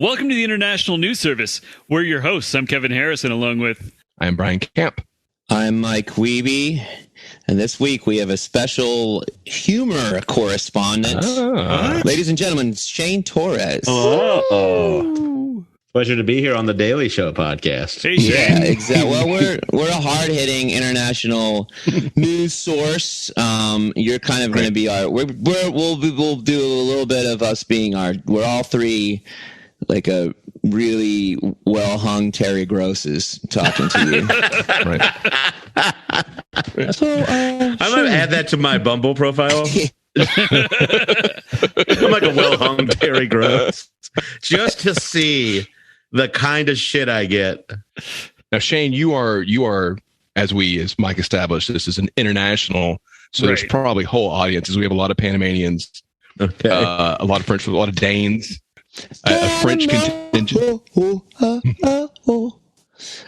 Welcome to the International News Service. We're your hosts. I'm Kevin Harrison, along with... I'm Brian Camp. I'm Mike Wiebe. And this week we have a special humor correspondent. Ladies and gentlemen, Shane Torres. Oh. Pleasure to be here on the Daily Show podcast. Hey, Shane. Yeah, exactly. Well, we're a hard-hitting international news source. You're kind of going to be our. We'll do a little bit of us being our. We're all three like a really well-hung Terry Grosses talking to you. Right. So, I'm going to add that to my Bumble profile. I'm like a well-hung Terry Gross, just to see the kind of shit I get. Now, Shane, you are, as Mike established, this is an international, so there's probably whole audiences. We have a lot of Panamanians, Okay. a lot of French, a lot of Danes, a French contingent.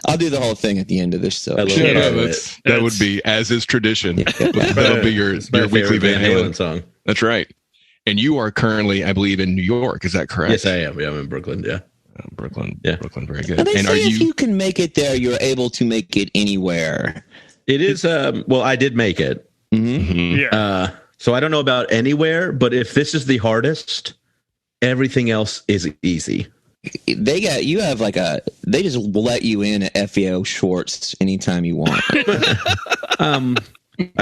I'll do the whole thing at the end of this. So That would be, as is tradition. That'll be your weekly Van Halen song. That's right. And you are currently, I believe, in New York. Is that correct? Yes, I am. Yeah, I'm in Brooklyn. Yeah. Brooklyn. Yeah. Brooklyn. Very good. And they And say if you can make it there, you're able to make it anywhere. It is. Well, I did make it. Mm-hmm. Yeah. So I don't know about anywhere, but if this is the hardest, everything else is easy. They just let you in at FAO Schwartz anytime you want. I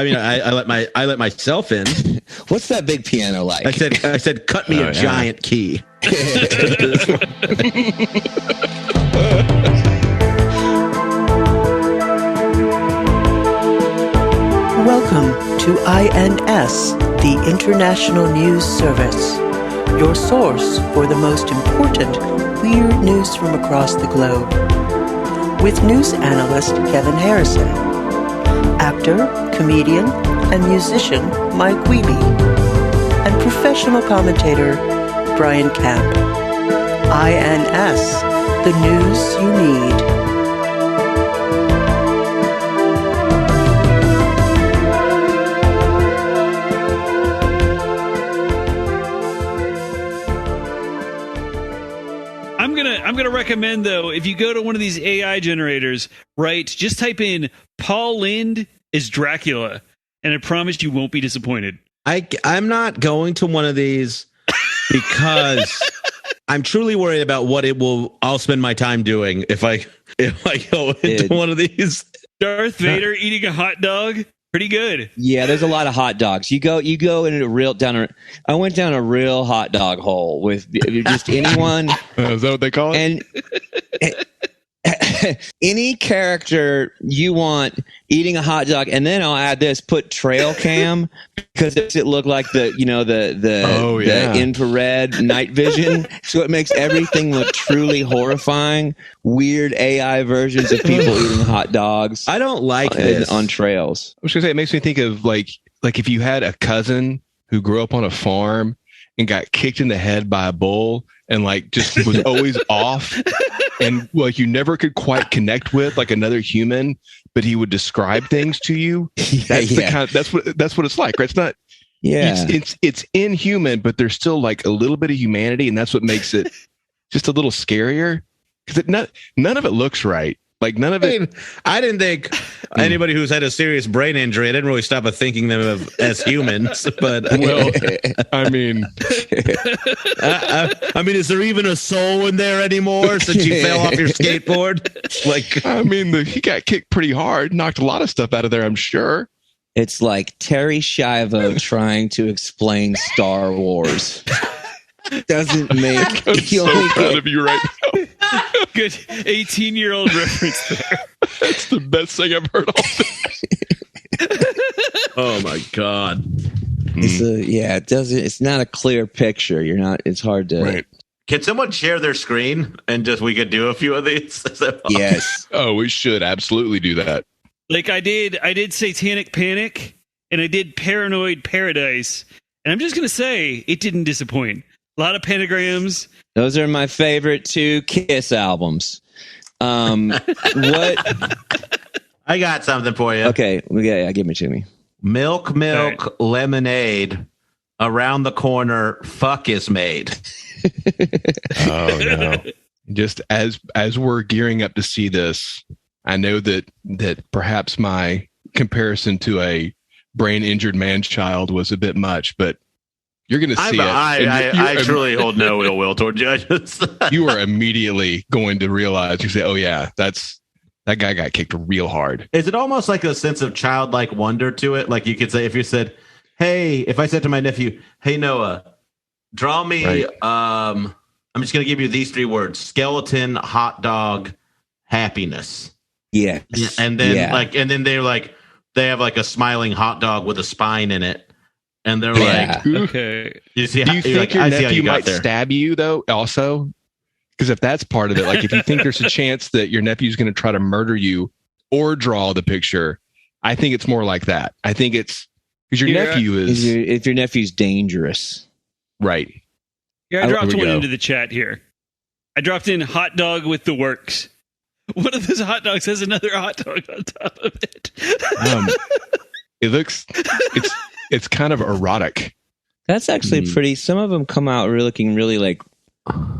mean, I let myself in. What's that big piano like? I said, cut me a giant key. Welcome to INS, the International News Service, your source for the most important weird news from across the globe. With news analyst Kevin Harrison, actor, comedian, and musician Mike Wiebe, and professional commentator Brian Camp. INS, the news you need. I'm gonna recommend, though, if you go to one of these AI generators, just type in Paul Lynde is Dracula, and I promise you won't be disappointed. I'm not going to one of these because I'm truly worried about what I'll spend my time doing if I go into one of these. Darth Vader eating a hot dog. Pretty good. Yeah, there's a lot of hot dogs. You go in I went down a real hot dog hole with just anyone. Is that what they call it? And any character you want eating a hot dog, and then I'll add this: put trail cam because it look like the infrared night vision, so it makes everything look truly horrifying. Weird AI versions of people eating hot dogs. I don't like this on trails. I was gonna say, it makes me think of like if you had a cousin who grew up on a farm and got kicked in the head by a bull and just was always off, and you never could quite connect with another human, but he would describe things to you. That's what it's like, right? It's not. Yeah, it's inhuman, but there's still a little bit of humanity, and that's what makes it just a little scarier. Because none of it looks right. None of it. I didn't think anybody who's had a serious brain injury, I didn't really stop at thinking them as humans. But I mean, is there even a soul in there anymore since you fell off your skateboard? He got kicked pretty hard, knocked a lot of stuff out of there, I'm sure. It's like Terry Schiavo trying to explain Star Wars. Doesn't make. I'm so proud of you right now. Good 18-year-old reference there. That's the best thing I've heard all day. Oh my god! It doesn't. It's not a clear picture. It's hard to. Right. Can someone share their screen and we could do a few of these? Yes. Oh, we should absolutely do that. I did Satanic Panic, and I did Paranoid Paradise, and I'm just gonna say it didn't disappoint. A lot of pentagrams. Those are my favorite two Kiss albums. What? I got something for you. Okay, give it to me. Milk, lemonade. Around the corner, fuck is made. Oh no. Just as we're gearing up to see this, I know that perhaps my comparison to a brain injured man child was a bit much, but you're going to see it. I truly hold no ill will toward judges. You are immediately going to realize, you say, oh yeah, that guy got kicked real hard. Is it almost like a sense of childlike wonder to it? Like you could say, if you said, hey, if I said to my nephew, hey, Noah, draw me, Right. I'm just going to give you these 3 words: skeleton, hot dog, happiness. Yeah. And then and then they're like, they have like a smiling hot dog with a spine in it. And they're like, Okay. you see, Do you think like, your I see how nephew you got might there. stab you though also? Because if that's part of it, like if you think there's a chance that your nephew's going to try to murder you or draw the picture, I think it's more like that. I think it's because your nephew is If your nephew's dangerous. right. Yeah, I dropped Here we one go. into the chat here. I dropped in hot dog with the works. One of those hot dogs has another hot dog on top of it. It looks it's kind of erotic. That's actually pretty. Some of them come out looking really like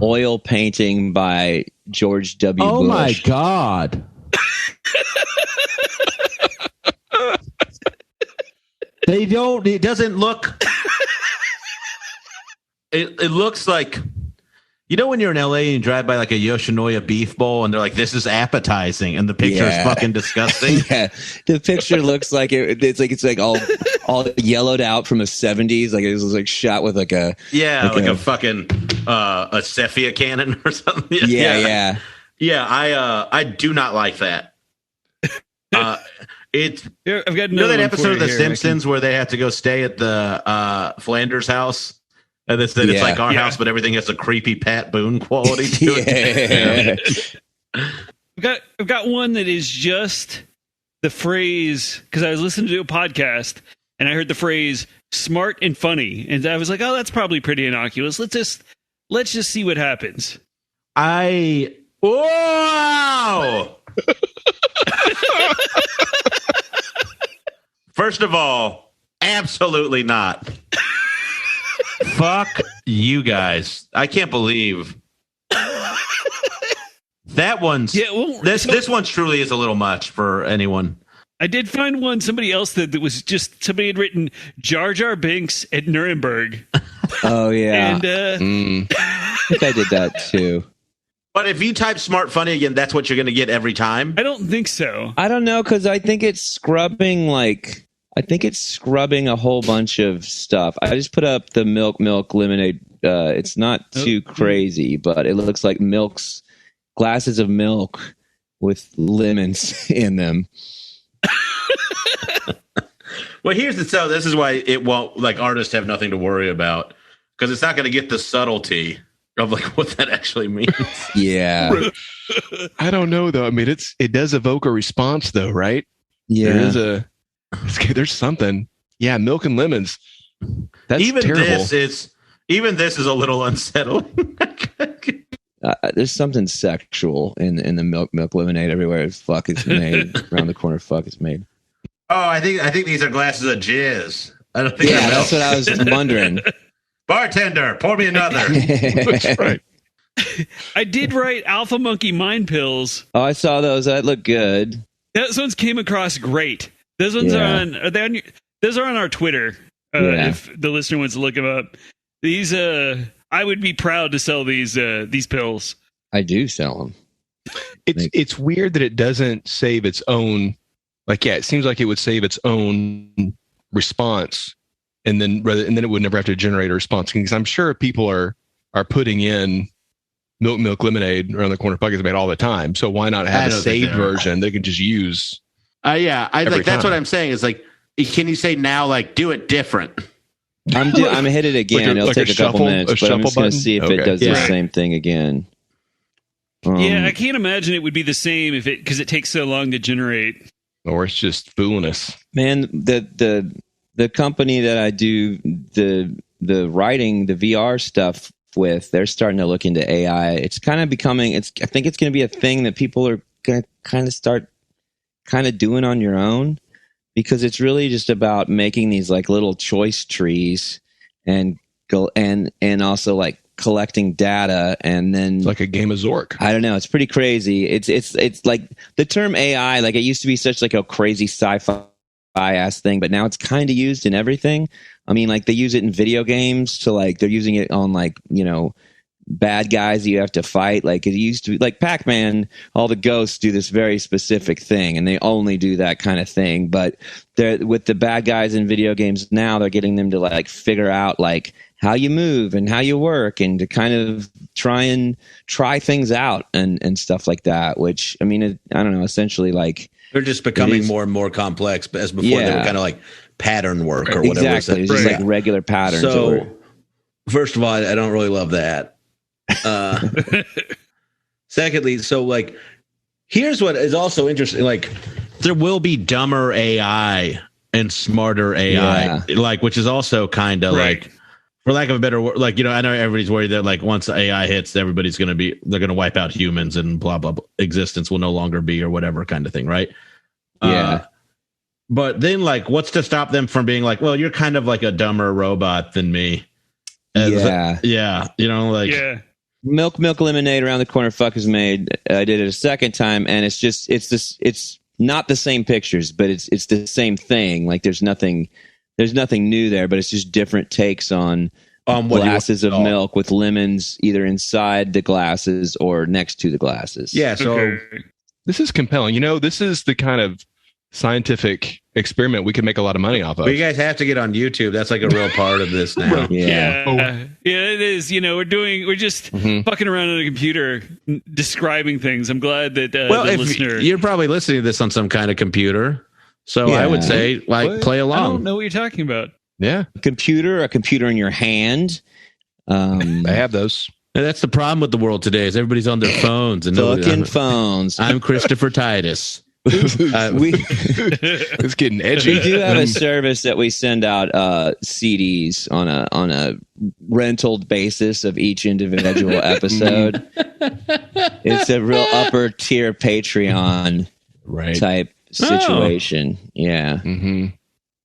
oil painting by George W. Oh Bush. my God. They don't. It doesn't look. It looks like, you know, when you're in LA and you drive by like a Yoshinoya beef bowl and they're like, "This is appetizing," and the picture is fucking disgusting. Yeah, the picture looks like it's like all yellowed out from the 70s. Like it was like shot with like a like a fucking a Cephia cannon or something. yeah. I do not like that. It's Here, I've got you know another that one for episode you of The here. Simpsons where they have to go stay at the Flanders house, and they said it's like our house, but everything has a creepy Pat Boone quality to it. I've got one that is just the phrase, because I was listening to a podcast and I heard the phrase "smart and funny," and I was like, "Oh, that's probably pretty innocuous. Let's just see what happens." Wow. First of all, absolutely not. Fuck you guys. I can't believe that one's. Yeah, well, this one truly is a little much for anyone. I did find one, somebody else that was just, somebody had written Jar Jar Binks at Nuremberg. Oh yeah, And I think I did that too. But if you type "smart funny" again, that's what you're going to get every time. I don't think so. I don't know, because I think it's scrubbing a whole bunch of stuff. I just put up the milk lemonade. It's not too crazy, but it looks like glasses of milk with lemons in them. Well, this is why it won't, like, artists have nothing to worry about, because it's not going to get the subtlety of like what that actually means. Yeah. I don't know though. I mean, it does evoke a response though, right? Yeah. There's something. Yeah, milk and lemons. That's even terrible. this is a little unsettling. There's something sexual in the milk lemonade everywhere. Fuck is made around the corner. Fuck is made. Oh, I think these are glasses of jizz. I don't think. Yeah, that's what I was wondering. Bartender, pour me another. That's right. I did write Alpha Monkey Mind Pills. Oh, I saw those. That looked good. Those ones came across great. Those ones those are on our Twitter. If the listener wants to look them up. These I would be proud to sell these pills. I do sell them. It's weird that it doesn't save its own. Like, yeah, it seems like it would save its own response, and then it would never have to generate a response. Because I'm sure people are putting in milk lemonade around the corner Fuck is made all the time. So why not have a saved version they can just use? That's what I'm saying. Is like, can you say now, like, do it different? I'm hit it again. It'll take a couple minutes, but I'm just going to see if it does the same thing again. Yeah, I can't imagine it would be the same because it takes so long to generate. Or it's just fooling us. Man, the company that I do the writing, the VR stuff with, they're starting to look into AI. It's kind of becoming. I think it's going to be a thing that people are going to kind of start doing on your own, because it's really just about making these like little choice trees and also like collecting data, and then It's like a game of Zork. I don't know. It's pretty crazy. It's like the term AI, like it used to be such like a crazy sci-fi ass thing, but now it's kind of used in everything. I mean, like they use it in video games to like, they're using it on like, you know, bad guys that you have to fight. Like it used to be like Pac-Man, all the ghosts do this very specific thing and they only do that kind of thing. But they're with the bad guys in video games now, they're getting them to like figure out like how you move and how you work and to kind of try things out and stuff like that, which I mean, I don't know, essentially like they're just becoming more and more complex, but as before they were kind of like pattern work or whatever. Exactly. It's just like regular patterns. So first of all, I don't really love that. Secondly, so like here's what is also interesting, like there will be dumber AI and smarter AI, like which is also kind of like, for lack of a better word, like, you know, I know everybody's worried that like once AI hits, they're going to wipe out humans and blah blah blah, existence will no longer be or whatever kind of thing, right? But then like what's to stop them from being like, well, you're kind of like a dumber robot than me. You know, like Milk lemonade around the corner, fuck is made. I did it a second time, and it's not the same pictures, but it's the same thing. Like there's nothing new there, but it's just different takes on glasses of milk with lemons either inside the glasses or next to the glasses. Yeah, so this is compelling. You know, this is the kind of scientific experiment we could make a lot of money off of. But you guys have to get on YouTube. That's like a real part of this now. Yeah, it is. You know, we're just fucking around on a computer describing things. I'm glad that the listener, you're probably listening to this on some kind of computer. So I would say play along. I don't know what you're talking about. Yeah. A computer in your hand. I have those. And that's the problem with the world today is everybody's on their phones and fucking phones. I'm Christopher Titus. It's getting edgy. We do have a service that we send out CDs on a rental basis of each individual episode. It's a real upper tier Patreon type situation. Yeah.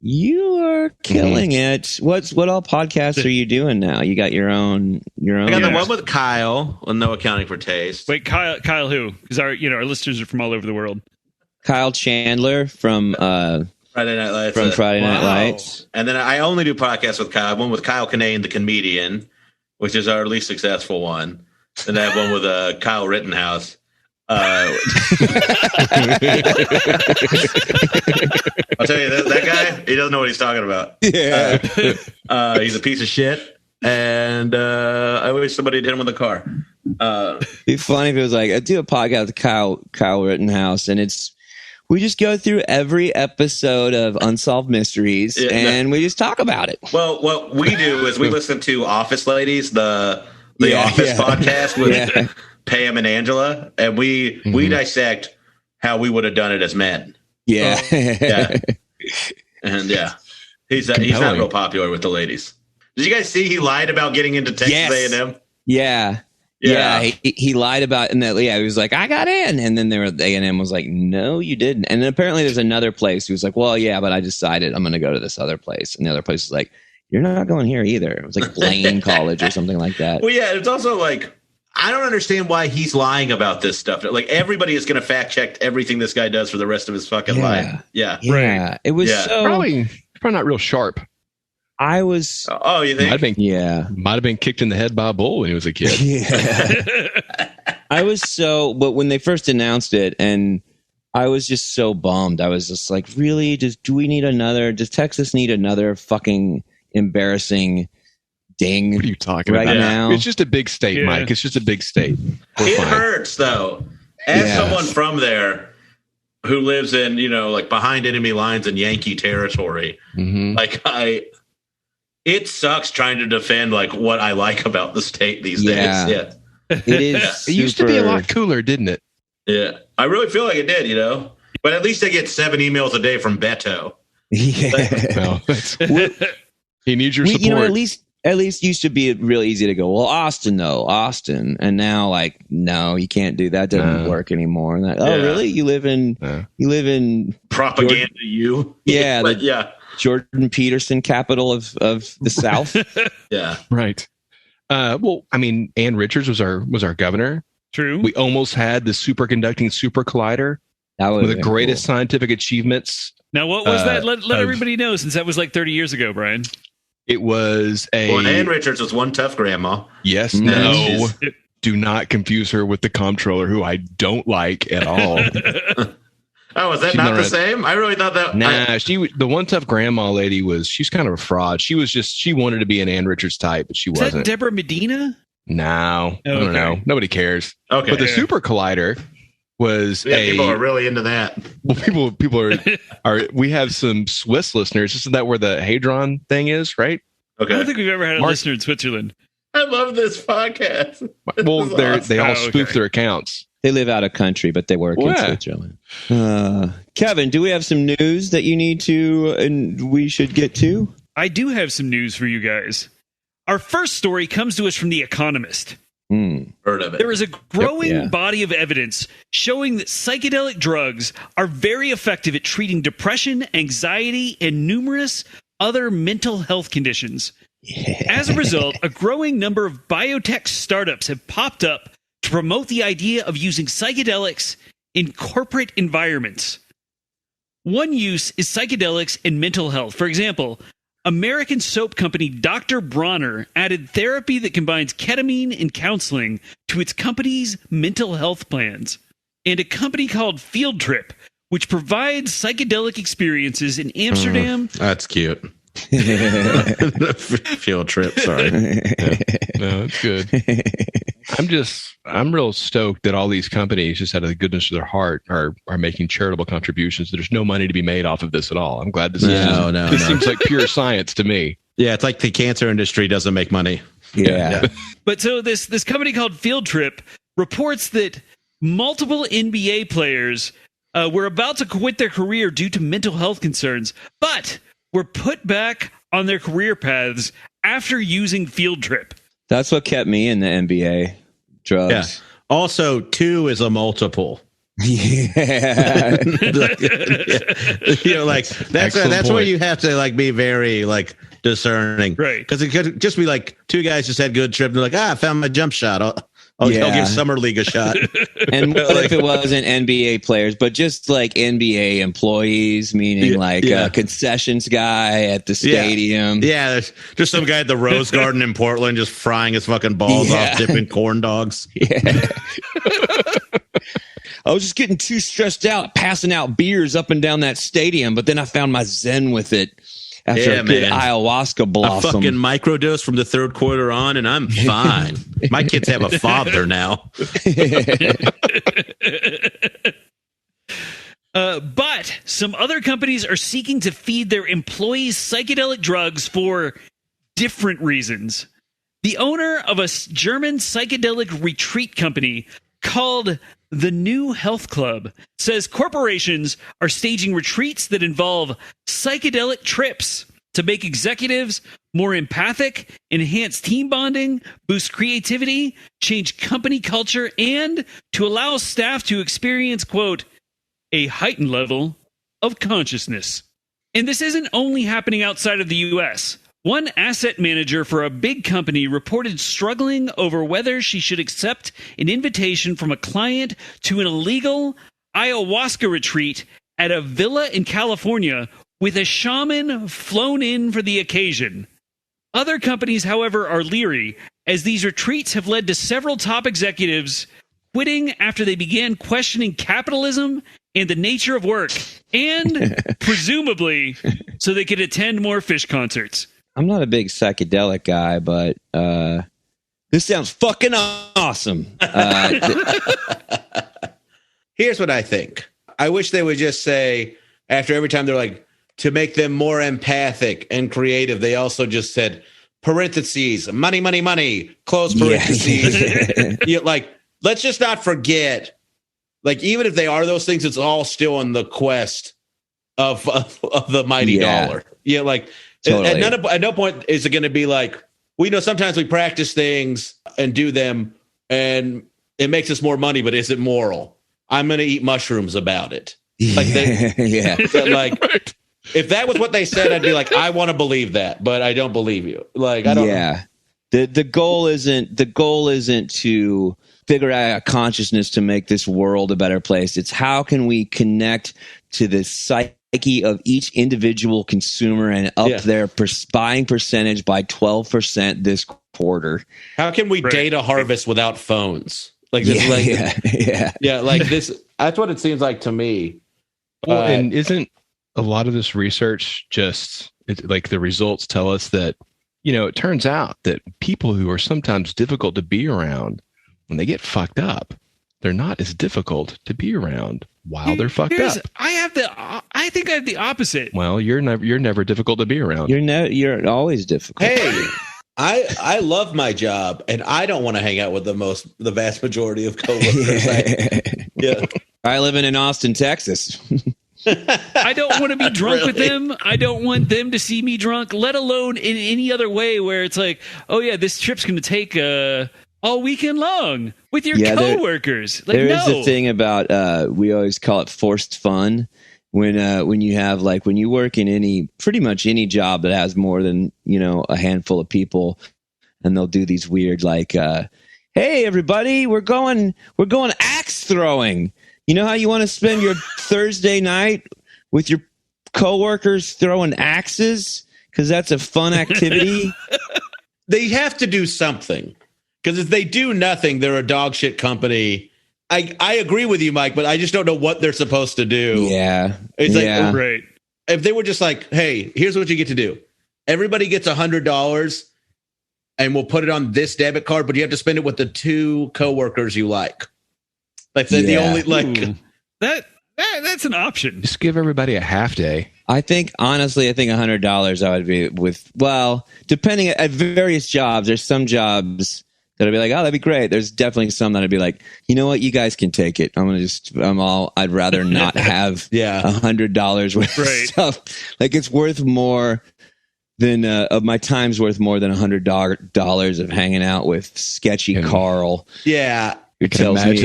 You are killing it. What all podcasts are you doing now? You got your own. I got the one with Kyle on No Accounting for Taste. Wait, Kyle who? Because our listeners are from all over the world. Kyle Chandler from Friday Night Lights. Friday Night Lights. And then I only do podcasts with Kyle. One with Kyle Kinane, the comedian, which is our least successful one. And I have one with Kyle Rittenhouse. I'll tell you, that guy, he doesn't know what he's talking about. Yeah. He's a piece of shit. And I wish somebody hit him with a car. It'd be funny if it was like, I do a podcast with Kyle Rittenhouse, and we just go through every episode of Unsolved Mysteries, and we just talk about it. Well, what we do is we listen to Office Ladies, the Office podcast with Pam and Angela, and we dissect how we would have done it as men. Yeah. And he's not real popular with the ladies. Did you guys see he lied about getting into Texas A&M? Yeah. He lied about, and that he was like, I got in, and then A&M was like, no, you didn't. And then apparently there's another place. He was like, well, yeah, but I decided I'm going to go to this other place, and the other place was like, you're not going here either. It was like Blaine College or something like that. Well, yeah, it's also like, I don't understand why he's lying about this stuff. Like everybody is going to fact check everything this guy does for the rest of his fucking life. Yeah. Right. It was probably not real sharp. I was. Oh, you think? Might have been kicked in the head by a bull when he was a kid. I was but when they first announced it, and I was just so bummed. I was just like, really? Does Texas need another fucking embarrassing ding? What are you talking about now? It's just a big state, Mike. It's just a big state. It hurts though. As someone from there who lives in, like behind enemy lines in Yankee territory, like it sucks trying to defend like what I like about the state these days. Yeah. It is. It used to be a lot cooler, didn't it? Yeah. I really feel like it did, but at least I get 7 emails a day from Beto. Yeah. He needs your support. At least used to be real easy to go, well, Austin, and now like, no, you can't do that. Doesn't work anymore. And really? You live in propaganda? Jordan Peterson, capital of the South. Right. Well, I mean, Ann Richards was our governor. True. We almost had the superconducting super collider, one of the greatest scientific achievements. Now, what was that? Let everybody know, since that was like 30 years ago, Brian. It was Ann Richards was one tough grandma. Yes, no. Do not confuse her with the comptroller, who I don't like at all. Oh, is that not the same? I really thought that. Nah, the one tough grandma lady she's kind of a fraud. She wanted to be an Ann Richards type, but she wasn't. Is that Deborah Medina? No, I don't know. Nobody cares. Okay, but the super collider was people are really into that. Well, people are. We have some Swiss listeners. Isn't that where the Hadron thing is? Right? Okay. I don't think we've ever had a listener in Switzerland. I love this podcast. Well, they all spoof their accounts. They live out of country, but they work in Switzerland. Kevin, do we have some news that you need to and we should get to? I do have some news for you guys. Our first story comes to us from The Economist. Heard of it. There is a growing body of evidence showing that psychedelic drugs are very effective at treating depression, anxiety, and numerous other mental health conditions. As a result, a growing number of biotech startups have popped up to promote the idea of using psychedelics in corporate environments. One use is psychedelics in mental health. For example, American soap company Dr. Bronner added therapy that combines ketamine and counseling to its company's mental health plans. And a company called Field Trip, which provides psychedelic experiences in Amsterdam. That's cute. Field Trip, sorry. No, it's good. I'm real stoked that all these companies, just out of the goodness of their heart, are making charitable contributions. There's no money to be made off of this at all. I'm glad this seems like pure science to me. Yeah, it's like the cancer industry doesn't make money. Yeah. But so this company called Field Trip reports that multiple NBA players were about to quit their career due to mental health concerns, but were put back on their career paths after using Field Trip. That's what kept me in the NBA. Drugs. Yeah. Also, 2 is a multiple. Yeah. Like that's where you have to be very discerning, right? Because it could just be 2 guys just had good trip and they're like, I found my jump shot. I'll give Summer League a shot. And what if it wasn't NBA players, but just NBA employees, meaning concessions guy at the stadium? Yeah, there's just some guy at the Rose Garden in Portland just frying his fucking balls off, dipping corn dogs. Yeah. I was just getting too stressed out, passing out beers up and down that stadium, but then I found my zen with it. After a good ayahuasca blossom. A fucking microdose from the third quarter on, and I'm fine. My kids have a father now. But some other companies are seeking to feed their employees psychedelic drugs for different reasons. The owner of a German psychedelic retreat company called The New Health Club says corporations are staging retreats that involve psychedelic trips to make executives more empathic, enhance team bonding, boost creativity, change company culture, and to allow staff to experience, quote, a heightened level of consciousness. And this isn't only happening outside of the U.S. One asset manager for a big company reported struggling over whether she should accept an invitation from a client to an illegal ayahuasca retreat at a villa in California with a shaman flown in for the occasion. Other companies, however, are leery, as these retreats have led to several top executives quitting after they began questioning capitalism and the nature of work, and presumably so they could attend more Fish concerts. I'm not a big psychedelic guy, but this sounds fucking awesome. Here's what I think. I wish they would just say, after every time they're like, to make them more empathic and creative, they also just said, parentheses, money, money, money, close parentheses. Let's just not forget, even if they are those things, it's all still in the quest of the mighty dollar. Yeah, totally. At no point is it going to be we know sometimes we practice things and do them and it makes us more money, but is it moral? I'm going to eat mushrooms about it. If that was what they said, I'd be I want to believe that, but I don't believe you. I don't know. The goal isn't to figure out a consciousness to make this world a better place. It's how can we connect to the psyche of each individual consumer and up their buying percentage by 12% this quarter. How can we data harvest without phones? Like this, like this. That's what it seems like to me. Well, and isn't a lot of this research just like the results tell us that, it turns out that people who are sometimes difficult to be around, when they get fucked up, they're not as difficult to be around while they're fucked up. I think I have the opposite. Well, you're never difficult to be around. You're always difficult. Hey, I love my job, and I don't want to hang out with the vast majority of coworkers. I live in Austin, Texas. I don't want to be drunk with them. I don't want them to see me drunk, let alone in any other way where it's like, oh yeah, this trip's going to take all weekend long with your coworkers. There is a thing about we always call it forced fun when you have when you work in pretty much any job that has more than a handful of people, and they'll do these weird hey everybody, we're going axe throwing. You know how you want to spend your Thursday night with your coworkers throwing axes? Because that's a fun activity. They have to do something. Because if they do nothing, they're a dog shit company. I agree with you, Mike, but I just don't know what they're supposed to do. Yeah. It's right. If they were just like, hey, here's what you get to do. Everybody gets $100 and we'll put it on this debit card, but you have to spend it with the 2 coworkers you like. The only that's an option. Just give everybody a half day. Honestly, I think $100 I would be with. Well, depending at various jobs, there's some jobs that I'd be like, oh, that'd be great. There's definitely some that I'd be like, you know what, you guys can take it. I'd rather not have $100 worth of stuff. It's worth more than my time's worth more than $100 of hanging out with sketchy Carl. Yeah. Who tells me,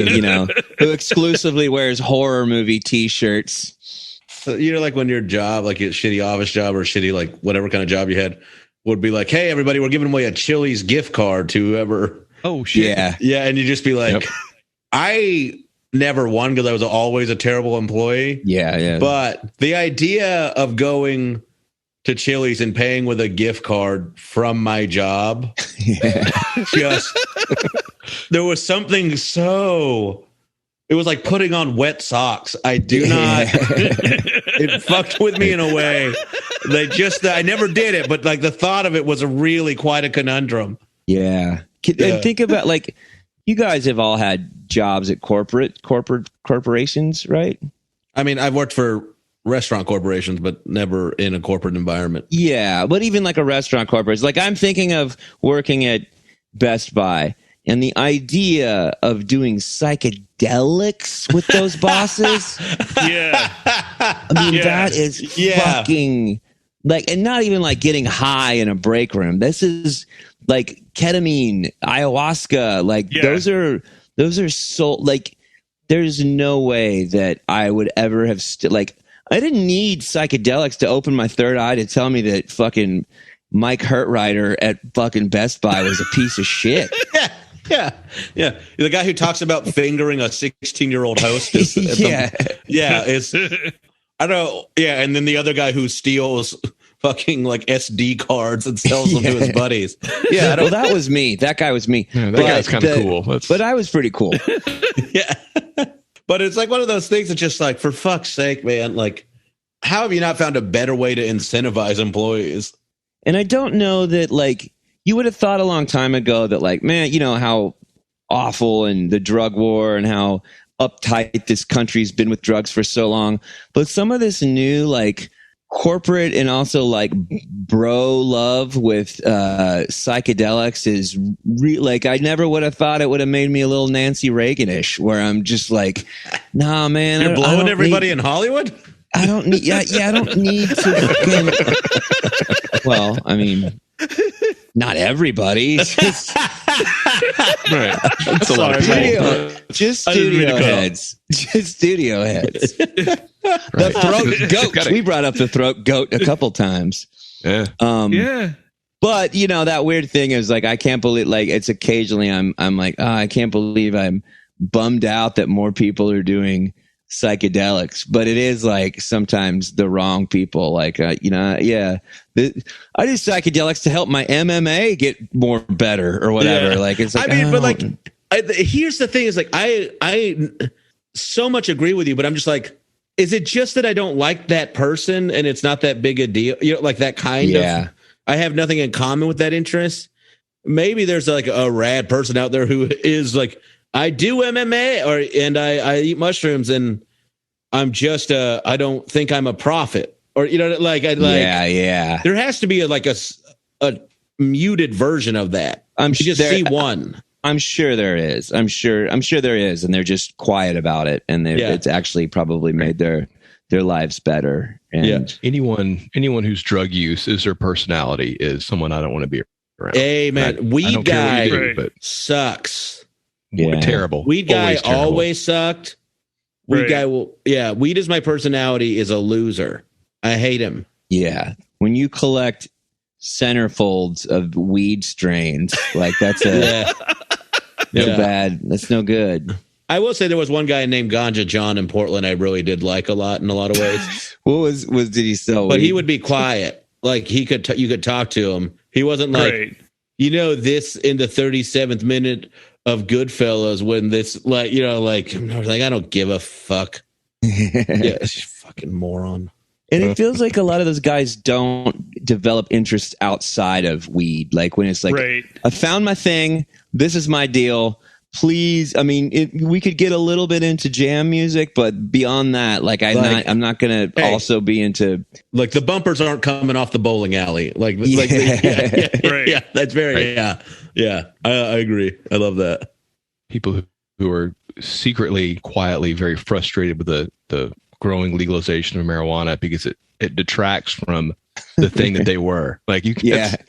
who exclusively wears horror movie T-shirts. So, when your job, like a shitty office job or shitty, whatever kind of job you had, would be like, hey, everybody, we're giving away a Chili's gift card to whoever. Oh, shit. Yeah. Yeah, and you just be like, I never won because I was always a terrible employee. Yeah. But the idea of going to Chili's and paying with a gift card from my job, just... There was something it was like putting on wet socks. I do not, it fucked with me in a way. I never did it, but the thought of it was really quite a conundrum. Yeah. And think about you guys have all had jobs at corporations, right? I mean, I've worked for restaurant corporations, but never in a corporate environment. Yeah. But even a restaurant corporation, I'm thinking of working at Best Buy. And the idea of doing psychedelics with those bosses. Yeah. That is fucking and not even getting high in a break room. This is ketamine, ayahuasca. Those are so there's no way that I would ever have I didn't need psychedelics to open my third eye to tell me that fucking Mike Hurtrider at fucking Best Buy was a piece of shit. Yeah. The guy who talks about fingering a 16-year-old hostess. It's I don't know. Yeah, and then the other guy who steals fucking SD cards and sells them to his buddies. Yeah, well, that was me. That guy was me. Yeah, that guy's kind of cool. But I was pretty cool. Yeah. But it's one of those things that's just for fuck's sake, man, how have you not found a better way to incentivize employees? And I don't know that you would have thought a long time ago that man, how awful and the drug war and how uptight this country's been with drugs for so long. But some of this new corporate and also bro love with psychedelics is I never would have thought it would have made me a little Nancy Reagan-ish, where I'm just nah, man. You're blowing everybody in Hollywood? I don't need. I don't need to. Well, I mean. Not everybody. Just, right. That's a lot of people. Just studio heads. Just studio heads. The throat goat. We brought up the throat goat a couple times. Yeah. Yeah. But you know, that weird thing is like, I can't believe, like, it's occasionally I'm like, oh, I can't believe I'm bummed out that more people are doing psychedelics, but it is like sometimes the wrong people. Like, you know, yeah, I do psychedelics to help my MMA get more better or whatever. Like, it's like, I mean, but like, here's the thing: is like, I so much agree with you, but I'm just like, is it just that I don't like that person and it's not that big a deal? You know, like that kind of. I have nothing in common with that interest. Maybe there's like a rad person out there who is like, I do MMA and I eat mushrooms and I'm just I don't think I'm a prophet, or you know, like yeah. There has to be a muted version of that. I'm just see one. I'm sure there is. I'm sure there is, and they're just quiet about it, and it's actually probably made their lives better. And anyone whose drug use is their personality is someone I don't want to be around. Hey man, weed guy but sucks. Yeah. Terrible. Weed guy always sucked. Weed guy weed is my personality is a loser. I hate him. Yeah. When you collect centerfolds of weed strains, like that's bad. That's no good. I will say there was one guy named Ganja John in Portland I really did like a lot in a lot of ways. What did he sell? But weed? he would be quiet. Like you could talk to him. He wasn't like, you know, this in the 37th minute of Goodfellas when this, like, you know, like, I was like, I don't give a fuck. Yeah, fucking moron. And it feels like a lot of those guys don't develop interest outside of weed. Like when it's like, I found my thing. This is my deal. Please. I mean, we could get a little bit into jam music, but beyond that, like I'm not going to also be into, like, the bumpers aren't coming off the bowling alley. Like that's very, yeah. I agree. I love that. People who are secretly, quietly very frustrated with the growing legalization of marijuana because it detracts from the thing that they were. Like, you can't,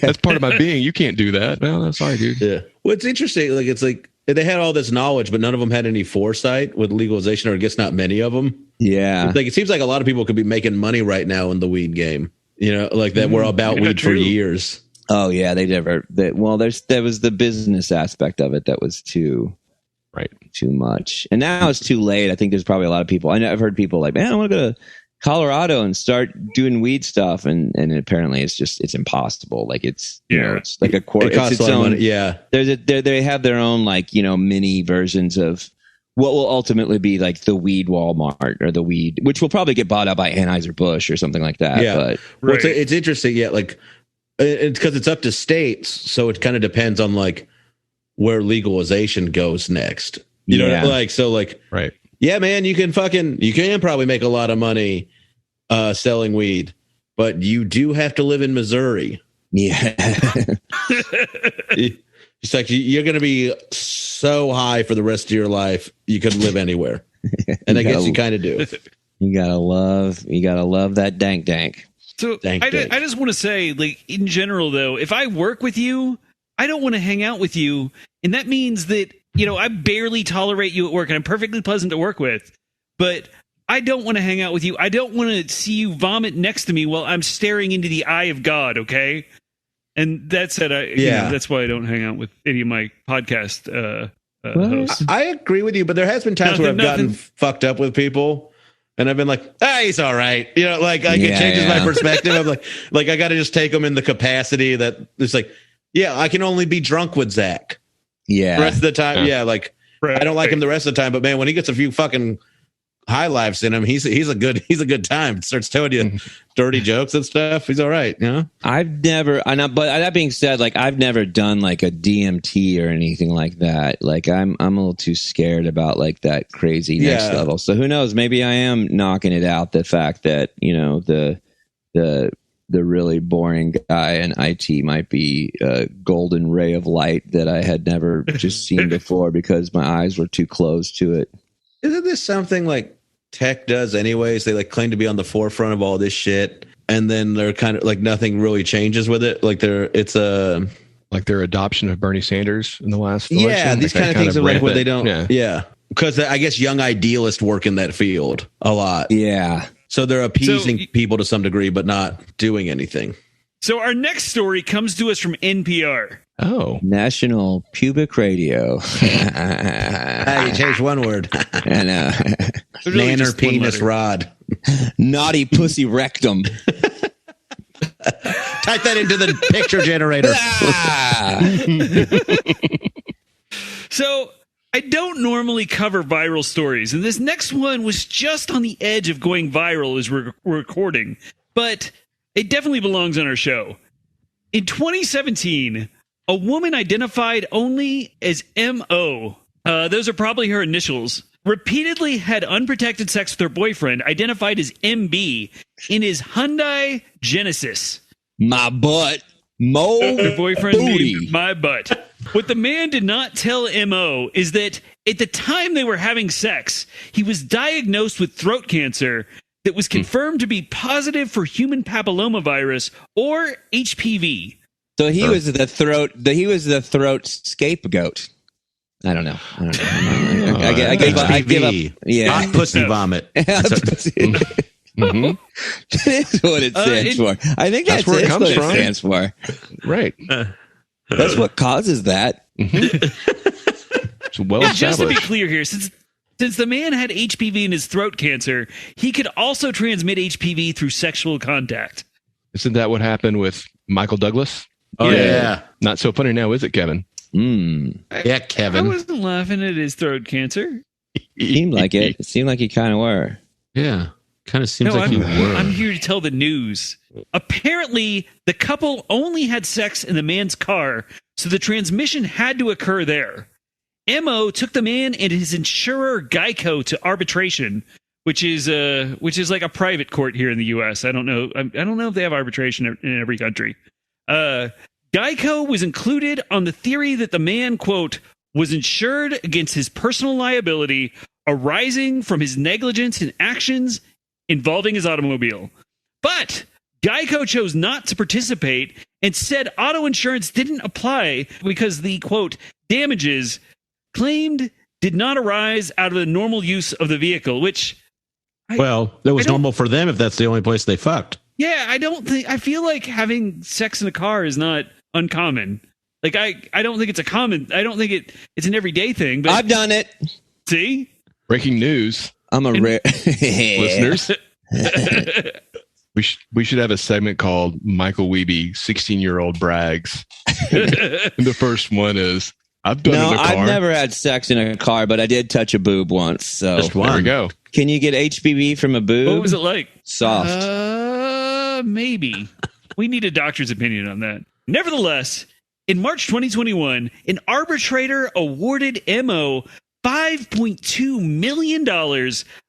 that's part of my being. You can't do that. No, sorry, dude. Yeah. Well, it's interesting. Like, it's like they had all this knowledge, but none of them had any foresight with legalization, or I guess not many of them. Yeah. It's like, it seems like a lot of people could be making money right now in the weed game, you know, like that were about weed for years. Oh yeah. There was the business aspect of it that was too much. And now it's too late. I think there's probably a lot of people. I've heard people like, man, I want to go to Colorado and start doing weed stuff. And apparently it's impossible. Like it's, you know, it's like a quarter. It costs a lot of money. Yeah. They have their own, like, you know, mini versions of what will ultimately be like the weed Walmart or the weed, which will probably get bought out by Anheuser-Busch or something like that. Yeah. But well, it's interesting. Yeah. Like it's because it's up to states. So it kind of depends on like where legalization goes next. You know, like, so like, yeah, man, you can probably make a lot of money selling weed, but you do have to live in Missouri. Yeah. It's like you're going to be so high for the rest of your life. You could live anywhere. And I guess you kind of do. You gotta love that dank. So I just want to say, like, in general, though, if I work with you, I don't want to hang out with you. And that means that, you know, I barely tolerate you at work and I'm perfectly pleasant to work with, but I don't want to hang out with you. I don't want to see you vomit next to me while I'm staring into the eye of God. Okay. And that said, you know, that's why I don't hang out with any of my podcast hosts. I agree with you, but there has been times where I've gotten fucked up with people and I've been like, he's all right. You know, like it changes my perspective. I'm like, I got to just take him in the capacity that it's like, I can only be drunk with Zach. Yeah. The rest of the time. I don't like him the rest of the time, but man, when he gets a few fucking high lives in him, he's a good time. Starts telling you dirty jokes and stuff. He's all right. You know, but that being said, like I've never done like a DMT or anything like that. Like I'm a little too scared about like that crazy next level. So who knows? Maybe I am knocking it out. The fact that, you know, the really boring guy in IT might be a golden ray of light that I had never just seen before because my eyes were too closed to it. Isn't this something like tech does anyways? They like claim to be on the forefront of all this shit, and then they're kind of like nothing really changes with it. Like it's like their adoption of Bernie Sanders in the last election. Yeah, these kind of things are like where they don't. Yeah. Because I guess young idealists work in that field a lot. Yeah. So they're appeasing people to some degree, but not doing anything. So our next story comes to us from NPR. Oh. National Pubic Radio. You changed one word. And Really Man or just one penis letter. rod. naughty pussy rectum. Type that into the picture generator. So I don't normally cover viral stories, and this next one was just on the edge of going viral as we're recording, but it definitely belongs on our show. In 2017, a woman identified only as M.O., those are probably her initials, repeatedly had unprotected sex with her boyfriend, identified as M.B., in his Hyundai Genesis. My butt. Mo Her boyfriend booty. named My Butt. What the man did not tell M.O. is that at the time they were having sex, he was diagnosed with throat cancer that was confirmed to be positive for human papillomavirus or HPV. So he was the throat. He was the throat scapegoat. I don't know. I give up. HPV. Yeah, Hot pussy vomit. Mhm. That's what it stands for. I think that's where it comes what from. it stands for. Right. That's what causes that. It's well And just to be established. clear here, since the man had HPV in his throat cancer, he could also transmit HPV through sexual contact. Isn't that what happened with Michael Douglas? Oh, yeah. Not so funny now, is it, Kevin? Mm. Yeah, I Kevin. wasn't laughing at his throat cancer. Seemed like it. It seemed like you kind of were. Yeah. Kind of seems like I'm, you were. I'm here to tell the news. Apparently, the couple only had sex in the man's car, so the transmission had to occur there. M.O. took the man and his insurer GEICO to arbitration, which is like a private court here in the U.S. I don't know if they have arbitration in every country. GEICO was included on the theory that the man, quote, was insured against his personal liability arising from his negligence in actions involving his automobile. But GEICO chose not to participate and said auto insurance didn't apply because the, quote, damages claimed did not arise out of the normal use of the vehicle, which... Well, that was normal for them if that's the only place they fucked. Yeah, I feel like having sex in a car is not uncommon. Like, I don't think it's I don't think it's an everyday thing, but... I've done it. See? Breaking news, I'm a rare listeners. We should have a segment called Michael Wiebe, 16-year-old brags. And the first one is, I've done it No, in a car. I've never had sex in a car, but I did touch a boob once. So Just There we one. go. can you get HPV from a boob? What was it like? Soft. Maybe. We need a doctor's opinion on that. Nevertheless, in March 2021, an arbitrator awarded M.O. $5.2 million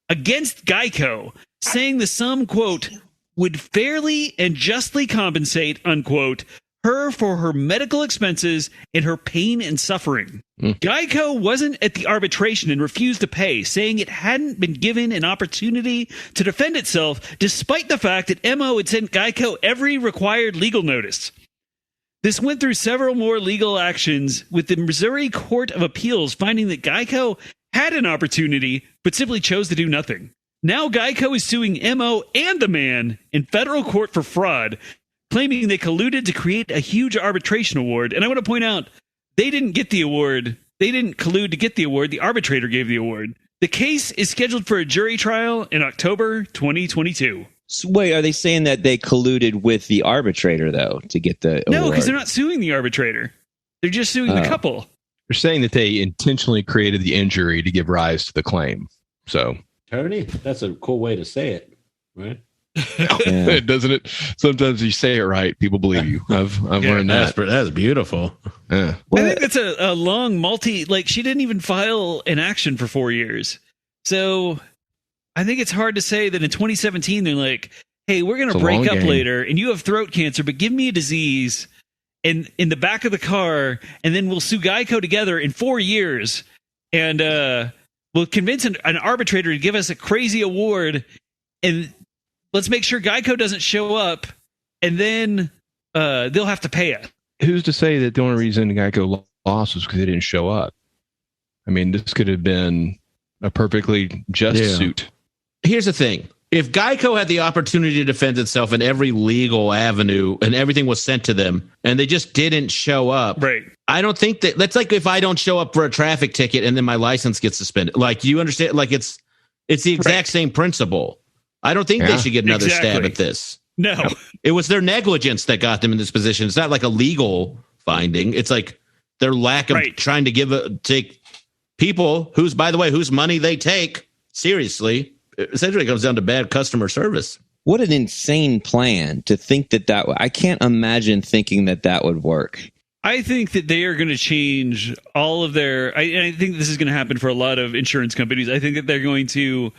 against GEICO, saying the sum, quote, would fairly and justly compensate, unquote, her for her medical expenses and her pain and suffering. GEICO wasn't at the arbitration and refused to pay, saying it hadn't been given an opportunity to defend itself, despite the fact that M.O. had sent GEICO every required legal notice. This went through several more legal actions, with the Missouri Court of Appeals finding that GEICO had an opportunity, but simply chose to do nothing. Now GEICO is suing M.O. and the man in federal court for fraud, claiming they colluded to create a huge arbitration award. And I want to point out, they didn't get the award. They didn't collude to get the award. The arbitrator gave the award. The case is scheduled for a jury trial in October 2022. So wait, are they saying that they colluded with the arbitrator, though, to get the No, award? because they're not suing the arbitrator. They're just suing the couple. They're saying that they intentionally created the injury to give rise to the claim. So, Tony, that's a cool way to say it, right? Yeah. doesn't it? Sometimes you say it right, people believe you. I've learned that. That's beautiful. Yeah. I think that's a long like she didn't even file an action for 4 years. So I think it's hard to say that in 2017, they're like, hey, we're going to break up later and you have throat cancer, but give me a disease in the back of the car. And then we'll sue GEICO together in 4 years. And we'll convince an arbitrator to give us a crazy award. And let's make sure GEICO doesn't show up. And then they'll have to pay us. Who's to say that the only reason GEICO lost was because they didn't show up? I mean, this could have been a perfectly just suit. Here's the thing. if Geico had the opportunity to defend itself in every legal avenue and everything was sent to them and they just didn't show up, right? I don't think that's like if I don't show up for a traffic ticket and then my license gets suspended. Like, you understand? Like, it's the exact same principle. I don't think they should get another stab at this. No. It was their negligence that got them in this position. It's not like a legal finding. It's like their lack of trying to take people whose money they take seriously. Essentially, it comes down to bad customer service. What an insane plan to think that I can't imagine thinking that would work. I think that they are going to change all of their. I think this is going to happen for a lot of insurance companies. I think that they're going to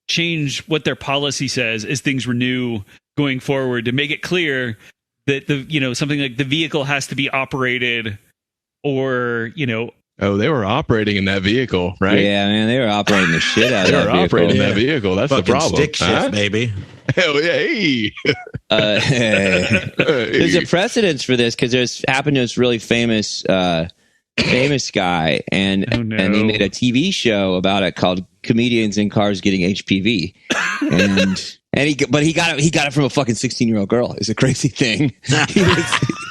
change what their policy says as things renew going forward to make it clear that something like the vehicle has to be operated, or Oh, they were operating in that vehicle, right? Yeah, man, they were operating the shit out of that vehicle. They were operating that vehicle. That's fucking the problem. Stick shift, baby. Hell yeah! Hey. There's a precedence for this because there's happened to this really famous guy, and and he made a TV show about it called "Comedians in Cars Getting HPV," and he got it from a fucking 16-year-old girl. It's a crazy thing.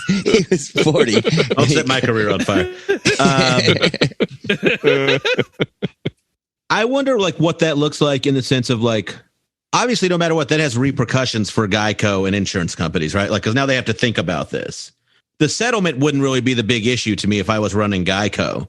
He was 40. I'll set my career on fire. I wonder, like, what that looks like in the sense of, like, obviously, no matter what, that has repercussions for Geico and insurance companies, right? Like, because now they have to think about this. The settlement wouldn't really be the big issue to me if I was running Geico.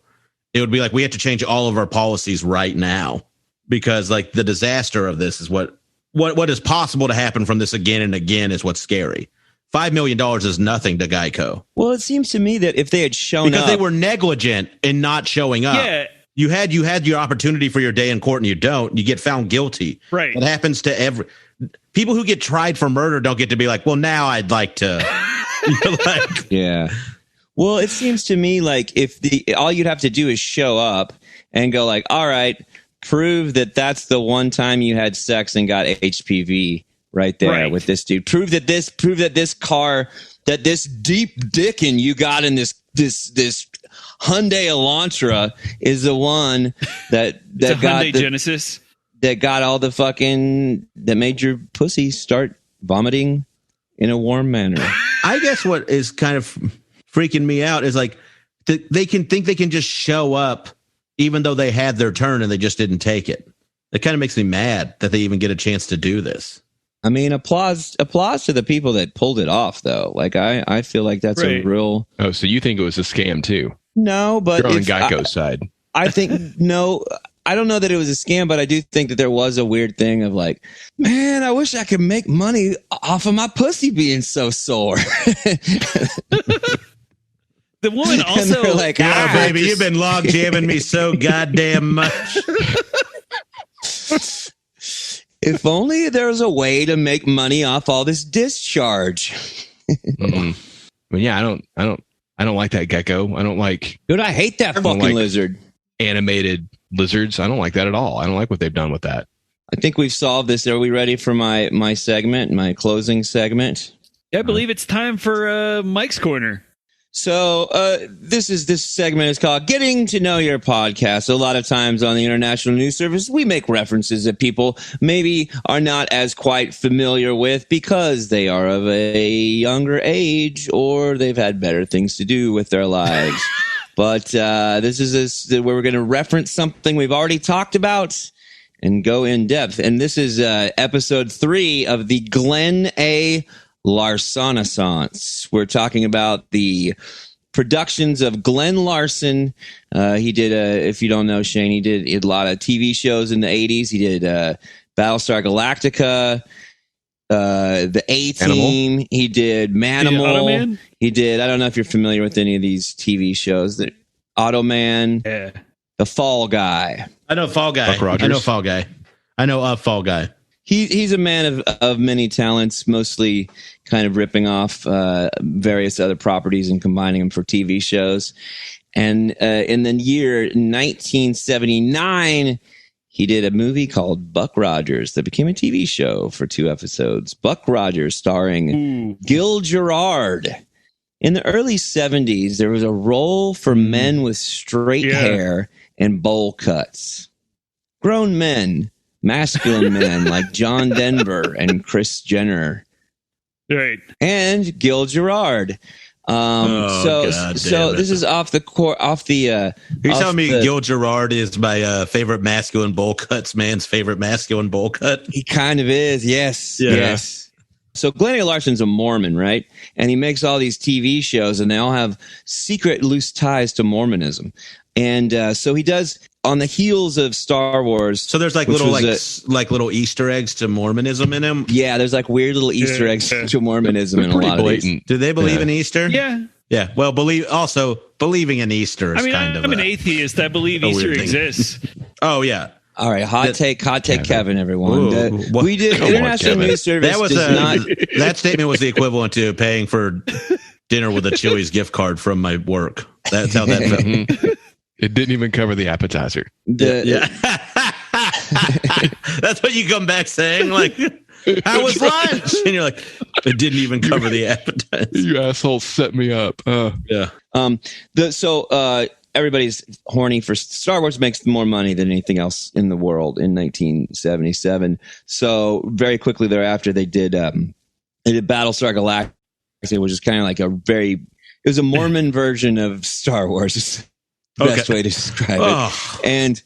It would be like, we have to change all of our policies right now because, like, the disaster of this is what is possible to happen from this again and again is what's scary. $5 million is nothing to Geico. Well, it seems to me that if they had shown because up, they were negligent in not showing up. Yeah. You had your opportunity for your day in court and you don't. You get found guilty. Right. It happens to people who get tried for murder don't get to be like, well, now I'd like to. Yeah. Well, it seems to me like if all you'd have to do is show up and go like, all right, prove that that's the one time you had sex and got HPV right there with this dude. Prove that this car, that this deep dickin' you got in this Hyundai Elantra is the one that got Hyundai Genesis that got all the fucking that made your pussy start vomiting in a warm manner. I guess what is kind of freaking me out is like they can just show up even though they had their turn and they just didn't take it. It kind of makes me mad that they even get a chance to do this. I mean, applause to the people that pulled it off, though. Like, I feel like that's a real. Oh, so you think it was a scam too? No, but you're on Geico's side. I think no. I don't know that it was a scam, but I do think that there was a weird thing of like, man, I wish I could make money off of my pussy being so sore. The woman also like, baby, you've been log jamming me so goddamn much. If only there was a way to make money off all this discharge. Mm-hmm. Well, yeah, I don't like that gecko. I don't like. Dude, I hate that fucking lizard. Animated lizards. I don't like that at all. I don't like what they've done with that. I think we've solved this. Are we ready for my segment, my closing segment? Yeah, I believe it's time for Mike's Corner. So this segment is called Getting to Know Your Podcast. A lot of times on the International News Service, we make references that people maybe are not as quite familiar with because they are of a younger age or they've had better things to do with their lives. But this is where we're going to reference something we've already talked about and go in depth. And this is episode 3 of the Glenn A. Larsonaissance. We're talking about the productions of Glenn Larson. He did, if you don't know Shane, he did a lot of TV shows in the 80s. He did Battlestar Galactica, The A-Team. He did Manimal. He did, I don't know if you're familiar with any of these TV shows. Automan. Yeah. The Fall Guy. I know Fall Guy. I know Fall Guy. I know of Fall Guy. He's a man of many talents, mostly kind of ripping off various other properties and combining them for TV shows. And in the year 1979, he did a movie called Buck Rogers that became a TV show for 2 episodes. Buck Rogers, starring Gil Gerard. In the early 70s, there was a role for men with straight hair and bowl cuts. Grown men masculine men like John Denver and Kris Jenner. Right. And Gil Gerard. So this is off the You're telling me Gil Gerard is my favorite masculine bowl cuts man's favorite masculine bowl cut? He kind of is, yes. Yeah. Yes. So Glenn A. Larson's a Mormon, right? And he makes all these TV shows, and they all have secret, loose ties to Mormonism. And so he does, on the heels of Star Wars. So there's like little Easter eggs to Mormonism in him. Yeah, there's like weird little Easter eggs to Mormonism in a lot of these. Do they believe in Easter? Yeah. Yeah. Well, believing in Easter is I'm an atheist. I believe Easter exists. Oh yeah. All right, hot take, Kevin, everyone. We did Come International on, News Service. That statement was the equivalent to paying for dinner with a Chili's gift card from my work. That's how that felt. It didn't even cover the appetizer. Yeah. That's what you come back saying, like, how was lunch? And you're like, it didn't even cover the appetizer. You asshole set me up. Yeah. Everybody's horny for Star Wars. Makes more money than anything else in the world in 1977. So very quickly thereafter, they did Battlestar Galactica, which is kind of like it was a Mormon version of Star Wars. Best way to describe it. And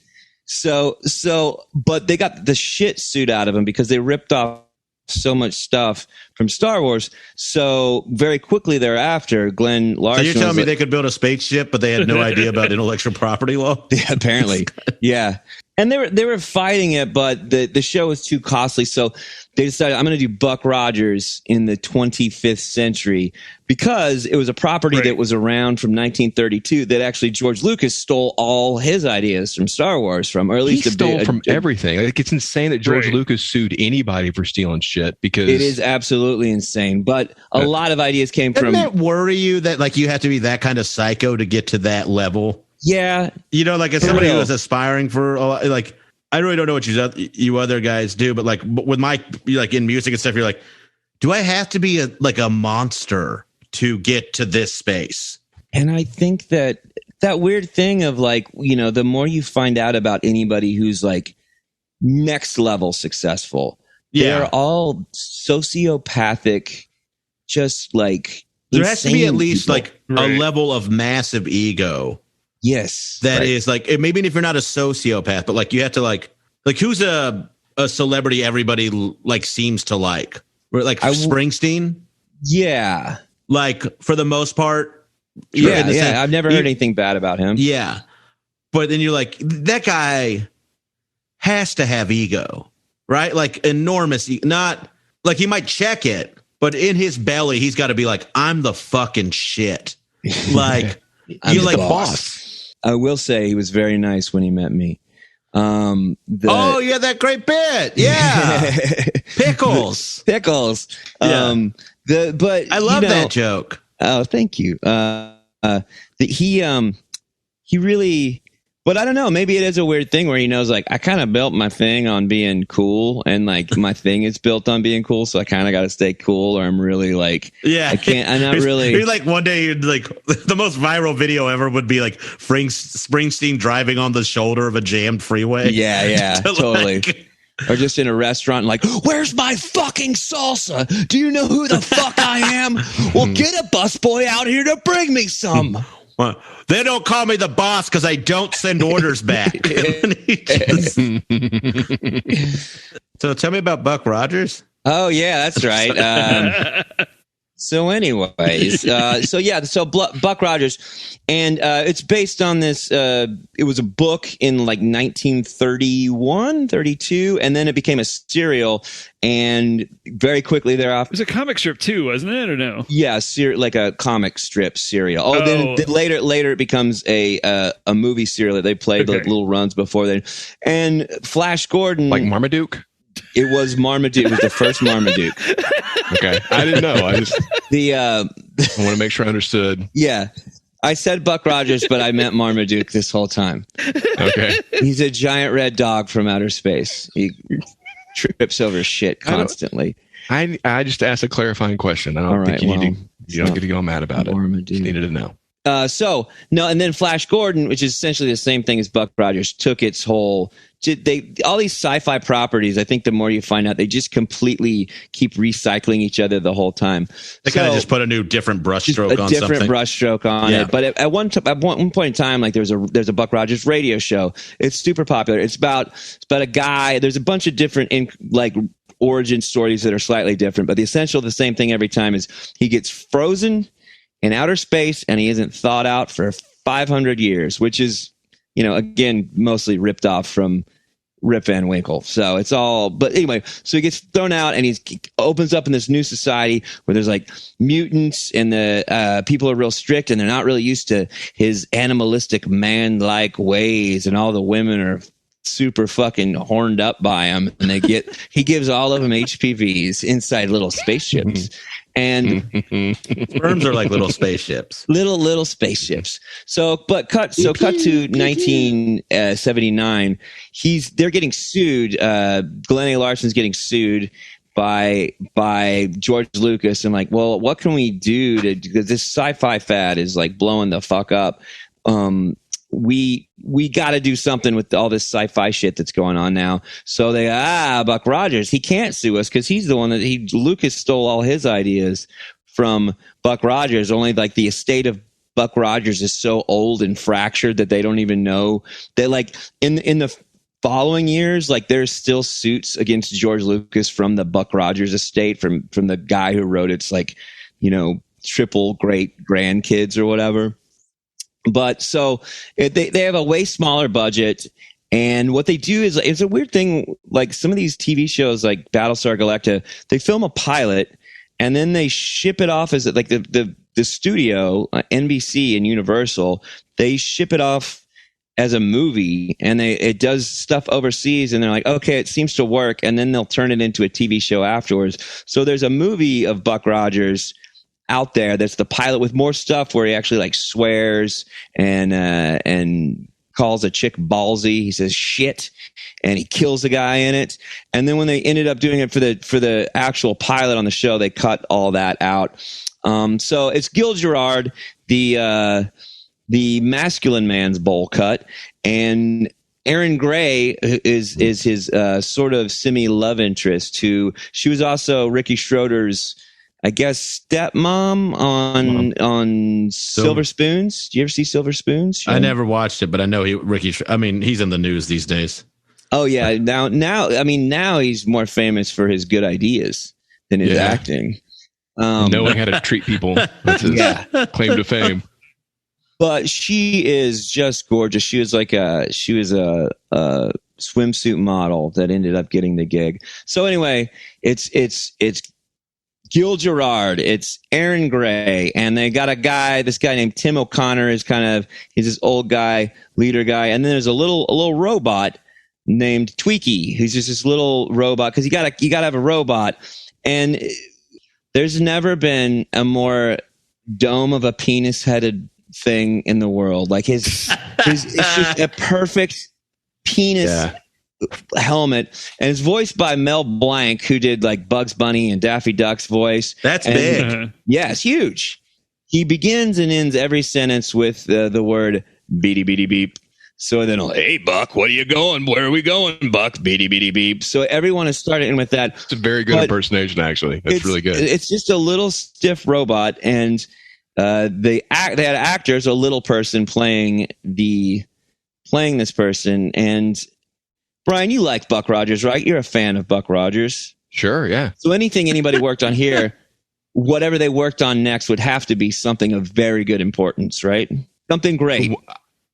but they got the shit suit out of him because they ripped off so much stuff from Star Wars. So very quickly thereafter, Glenn Larson. So you're telling me they could build a spaceship, but they had no idea about intellectual property law? Yeah, apparently. Yeah. And they were fighting it, but the show was too costly. So they decided, I'm going to do Buck Rogers in the 25th century, because it was a property that was around from 1932 that actually George Lucas stole all his ideas from Star Wars from, or at least he stole from everything. Like, it's insane that George Lucas sued anybody for stealing shit, because it is absolutely insane. But a lot of ideas came from. Doesn't it worry you that like you have to be that kind of psycho to get to that level? Yeah. You know, like as somebody who is aspiring for like, I really don't know what you other guys do, but like with my, like in music and stuff, you're like, do I have to be a monster to get to this space? And I think that weird thing of like, you know, the more you find out about anybody who's like next level successful, they're all sociopathic, just like there has to be at least people. like a level of massive ego. Yes. That is like, maybe if you're not a sociopath, but like you have to like who's a celebrity everybody like seems to like? Like Springsteen? Yeah. Like for the most part. Yeah. I've never heard anything bad about him. Yeah. But then you're like, that guy has to have ego, right? Like enormous, not like he might check it, but in his belly, he's got to be like, I'm the fucking shit. Like, I'm you're like the boss. I will say he was very nice when he met me. That great bit. Yeah. Pickles. Yeah. But I love that joke. Oh, thank you. He really, but I don't know, maybe it is a weird thing where he knows like I kind of built my thing on being cool, and like my thing is built on being cool, so I kind of got to stay cool, or I'm really like, I'm not really. You're like one day you'd like the most viral video ever would be like Springsteen driving on the shoulder of a jammed freeway. Yeah, totally. Or just in a restaurant, like, where's my fucking salsa? Do you know who the fuck I am? Well, get a busboy out here to bring me some. Well, they don't call me the boss because I don't send orders back. So tell me about Buck Rogers. Oh, yeah, that's right. So anyways, so Buck Rogers, and it's based on this, it was a book in like 1931, 32, and then it became a serial, and very quickly thereafter. It was a comic strip too, wasn't it, or no? Yeah, like a comic strip serial. Then later it becomes a movie serial that they played like little runs before then. And Flash Gordon. Like Marmaduke? It was Marmaduke. It was the first Marmaduke. Okay. I didn't know. I want to make sure I understood. Yeah. I said Buck Rogers, but I meant Marmaduke this whole time. Okay. He's a giant red dog from outer space. He trips over shit constantly. I just asked a clarifying question. I don't think you don't get to get all mad about it. Marmaduke. Just needed to know. And then Flash Gordon, which is essentially the same thing as Buck Rogers, took its whole. All these sci-fi properties, I think the more you find out, they just completely keep recycling each other the whole time. They kind of just put a new different brushstroke on something. A different brushstroke on it. But at one point in time, like there's a Buck Rogers radio show. It's super popular. It's about a guy. There's a bunch of different origin stories that are slightly different, but the same thing every time is he gets frozen in outer space and he isn't thawed out for 500 years, which is, again, mostly ripped off from Rip Van Winkle. So it's all, but anyway, so he gets thrown out and he opens up in this new society where there's like mutants and the people are real strict and they're not really used to his animalistic man-like ways, and all the women are super fucking horned up by him, and he gives all of them HPVs inside little spaceships. And sperms are like little spaceships. Little spaceships. Cut to 1979. They're getting sued. Glenn A. Larson's getting sued by George Lucas, and like, well, what can we do because this sci-fi fad is like blowing the fuck up. We got to do something with all this sci-fi shit that's going on now. So Buck Rogers, he can't sue us because he's the one that Lucas stole all his ideas from Buck Rogers. Only like the estate of Buck Rogers is so old and fractured that they don't even know that, like, in the following years, like there's still suits against George Lucas from the Buck Rogers estate, from the guy who wrote it's like, triple great grandkids or whatever. But so they have a way smaller budget, and what they do is, it's a weird thing. Like some of these TV shows, like Battlestar Galactica, they film a pilot and then they ship it off as like the studio, NBC and Universal. They ship it off as a movie, and it does stuff overseas, and they're like, okay, it seems to work, and then they'll turn it into a TV show afterwards. So there's a movie of Buck Rogers out there that's the pilot with more stuff where he actually like swears and calls a chick ballsy. He says shit, and he kills a guy in it. And then when they ended up doing it for the actual pilot on the show, they cut all that out. So it's Gil Gerard, the masculine man's bowl cut, and Erin Gray is his sort of semi-love interest. She was also Ricky Schroeder's, I guess, stepmom on Silver Spoons. Do you ever see Silver Spoons, Shane? I never watched it, but I know he's in the news these days. Oh yeah, now he's more famous for his good ideas than his acting. Knowing how to treat people, that's his claim to fame. But she is just gorgeous. She was a swimsuit model that ended up getting the gig. So anyway, it's Gil Gerard, it's Erin Gray, and they got this guy named Tim O'Connor he's this old guy, leader guy, and then there's a little robot named Tweaky, who's just this little robot, because you gotta have a robot, and there's never been a more dome of a penis headed thing in the world. Like it's just a perfect penis helmet, and it's voiced by Mel Blanc, who did like Bugs Bunny and Daffy Duck's voice. That's big. Yeah, it's huge. He begins and ends every sentence with the word beady beady beep. So then, hey Buck, where are you going? Where are we going, Buck? Beady beady beep. So everyone is starting with that. It's a very good impersonation, actually. That's really good. It's just a little stiff robot, and they had actors, a little person playing this person. And Brian, you like Buck Rogers, right? You're a fan of Buck Rogers. Sure, yeah. So anything anybody worked on here, whatever they worked on next would have to be something of very good importance, right? Something great.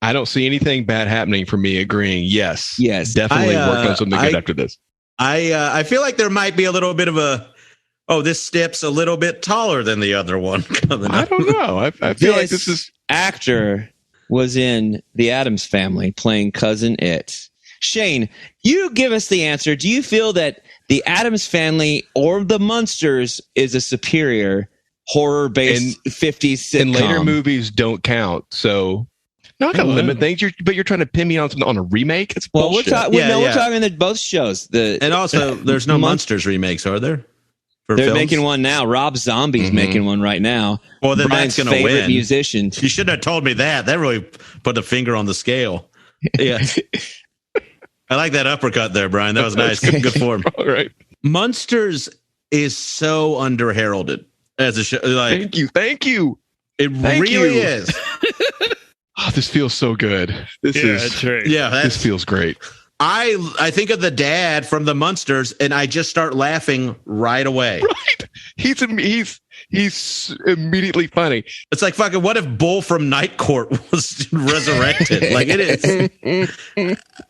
I don't see anything bad happening for me agreeing. Yes. Definitely work on something good after this. I feel like there might be a little bit of this step's a little bit taller than the other one coming up. I don't know. I feel like this is... actor was in The Addams Family playing Cousin It. Shane, you give us the answer. Do you feel that The Addams Family or The Munsters is a superior horror-based 50s sitcom? And later movies don't count, so... Not gonna limit things, but you're trying to pin me on a remake. It's bullshit. We're talking both shows. And also, there's no Munsters remakes, are there? They're films? making one now. Rob Zombie's making one right now. Well, then Brian's that's going to favorite win. musician. You shouldn't have told me that. That really put the finger on the scale. Yeah. I like that uppercut there, Brian. That was nice. Good form. All right. Munsters is so underheralded as a show. Like, Thank you. it Thank really you. is. Oh, this feels so good. That's right. Yeah, This feels great. I think of the dad from the Munsters, and I just start laughing right away. Right. He's immediately funny. It's like fucking. What if Bull from Night Court was resurrected? Like it is.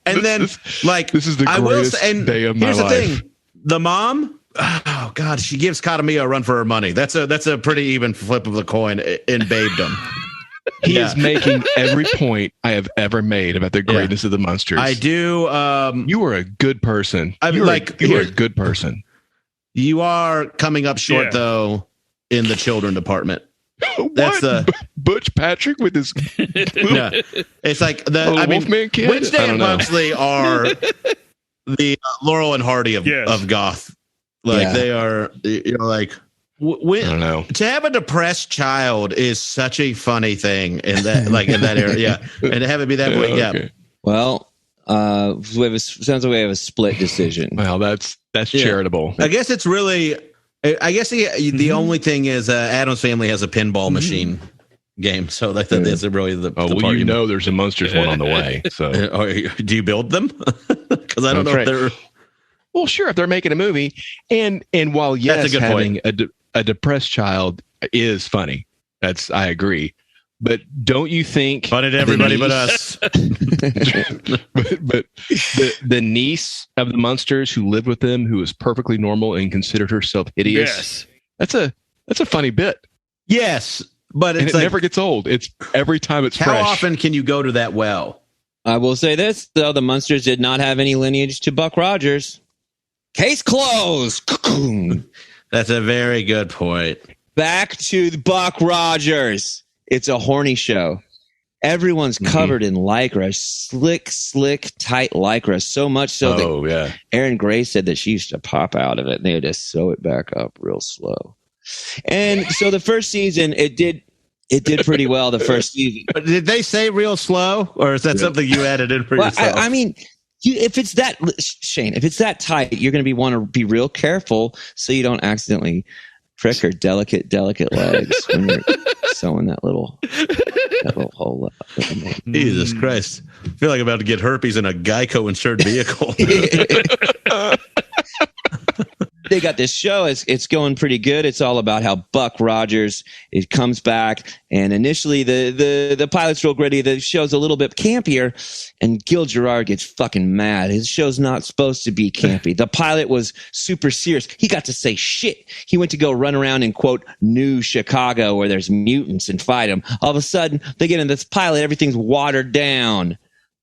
And then, like, This is the greatest day of my here's life. the thing: the mom. Oh God, she gives Katamiya a run for her money. That's a pretty even flip of the coin in babedom. He is making every point I have ever made about the greatness of the Munsters. I do. You are a good person. I'm like, you are a good person. You are coming up short though in the children department. That's What? Butch Patrick with his. Yeah. It's like the Little I mean, Wolfman kid? Wednesday I don't and know. Pugsley are the Laurel and Hardy of goth. Like they are, you know, like when, I don't know. to have a depressed child is such a funny thing in that, like in that area, and to have it be that way, Okay. Well, sounds like we have a split decision. Well, that's charitable. I guess it's really. I guess the only thing is Adam's Family has a pinball machine game, so that's really the. Oh, the well, part you know, there's a Munsters one on the way. So, do you build them? Because I don't know if they're. Well, sure, if they're making a movie, and while yes, That's a good having a depressed child is funny. I agree. But don't you think Funny to everybody but us. but the niece of the Munsters who lived with them, who was perfectly normal and considered herself hideous. Yes. That's a funny bit. Yes, but And it's it like, never gets old. It's every time it's how fresh. often can you go to that well? I will say this, though. The Munsters did not have any lineage to Buck Rogers. Case closed. That's a very good point. Back to Buck Rogers. It's a horny show. Everyone's covered in lycra, slick, tight lycra. So much so that Aaron Gray said that she used to pop out of it and they had to sew it back up real slow. And so the first season, it did pretty well. The first season. But did they say real slow, or is that something you added in for yourself? I mean, if it's that, Shane, if it's that tight, you're going to want to be real careful so you don't accidentally prick her delicate legs when you're sewing that little hole up. Jesus Christ. I feel like I'm about to get herpes in a GEICO insured vehicle. They got this show. It's going pretty good. It's all about how Buck Rogers comes back, and initially the pilot's real gritty. The show's a little bit campier, and Gil Gerard gets fucking mad. His show's not supposed to be campy. The pilot was super serious. He got to say shit. He went to go run around in quote New Chicago where there's mutants and fight them. All of a sudden they get in this pilot. Everything's watered down.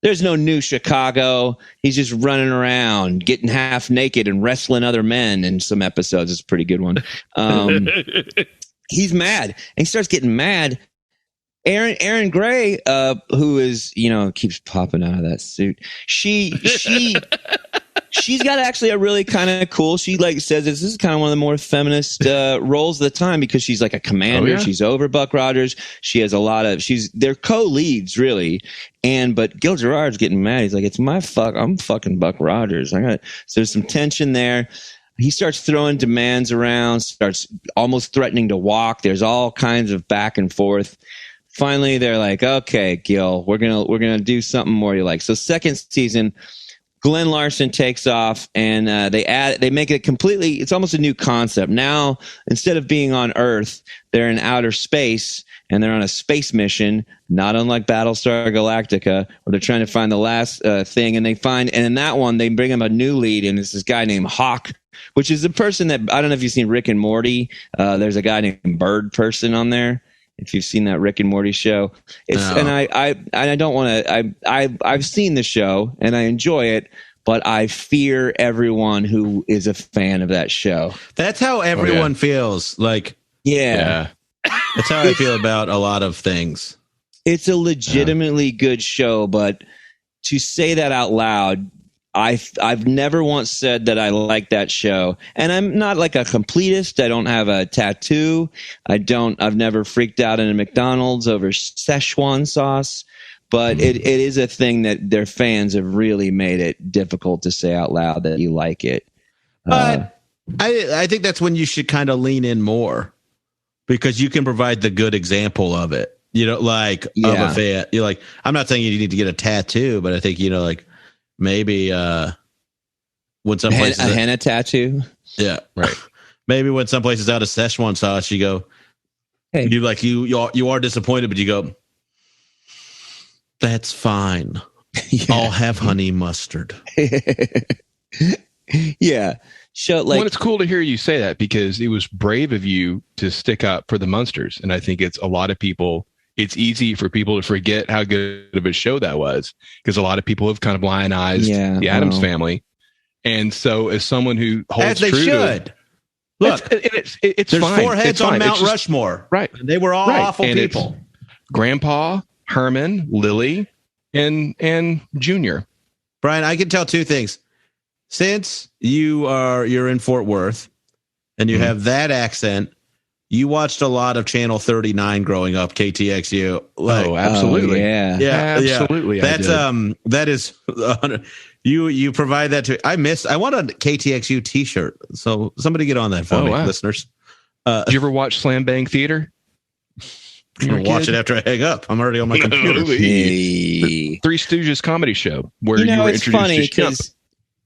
There's no New Chicago. He's just running around, getting half naked and wrestling other men in some episodes. It's a pretty good one. He's mad. And he starts getting mad. Aaron Gray, who is, keeps popping out of that suit. She's got actually a really kind of cool, she says this is kind of one of the more feminist roles of the time because she's like a commander. Oh, yeah? She's over Buck Rogers. She has they're co-leads really. But Gil Gerard's getting mad. He's like, I'm fucking Buck Rogers. So there's some tension there. He starts throwing demands around, starts almost threatening to walk. There's all kinds of back and forth. Finally, they're like, okay, Gil, we're gonna do something more you like. So second season, Glenn Larson takes off, and they make it completely. It's almost a new concept now. Instead of being on Earth, they're in outer space, and they're on a space mission, not unlike Battlestar Galactica, where they're trying to find the last thing. And in that one, they bring him a new lead, and it's this guy named Hawk, which is a person that I don't know if you've seen Rick and Morty. There's a guy named Bird Person on there. If you've seen that Rick and Morty show, and I don't want to. I've seen the show and I enjoy it, but I fear everyone who is a fan of that show. That's how everyone feels. Like, yeah, that's how I feel about a lot of things. It's a legitimately good show, but to say that out loud, I've never once said that I like that show, and I'm not like a completist. I don't have a tattoo. I've never freaked out in a McDonald's over Szechuan sauce, but it is a thing that their fans have really made it difficult to say out loud that you like it. But I think that's when you should kind of lean in more, because you can provide the good example of it. Like of a fan. You're like, I'm not saying you need to get a tattoo, but I think like maybe when some places a henna tattoo. Yeah, right. Maybe when some places out of Szechuan sauce, you go, hey, you are disappointed, but you go, that's fine. I'll have honey mustard. Yeah. Well, it's cool to hear you say that, because it was brave of you to stick up for the Munsters. And I think it's easy for people to forget how good of a show that was, because a lot of people have kind of lionized the Addams Family. And so as someone who holds as they true should. Look, it's there's fine. 4 heads on Mount Rushmore. Right. And they were all awful and people. Grandpa, Herman, Lily, and Junior. Brian, I can tell 2 things. Since you're in Fort Worth and you have that accent, you watched a lot of Channel 39 growing up, KTXU. Absolutely. Yeah, absolutely. That is you provide that to. I want a KTXU t-shirt. So somebody get on that for me, listeners. Did you ever watch Slam Bang Theater? I'm gonna watch it after I hang up. I'm already on my computer. The Three Stooges comedy show where you were introduced funny to Shemp.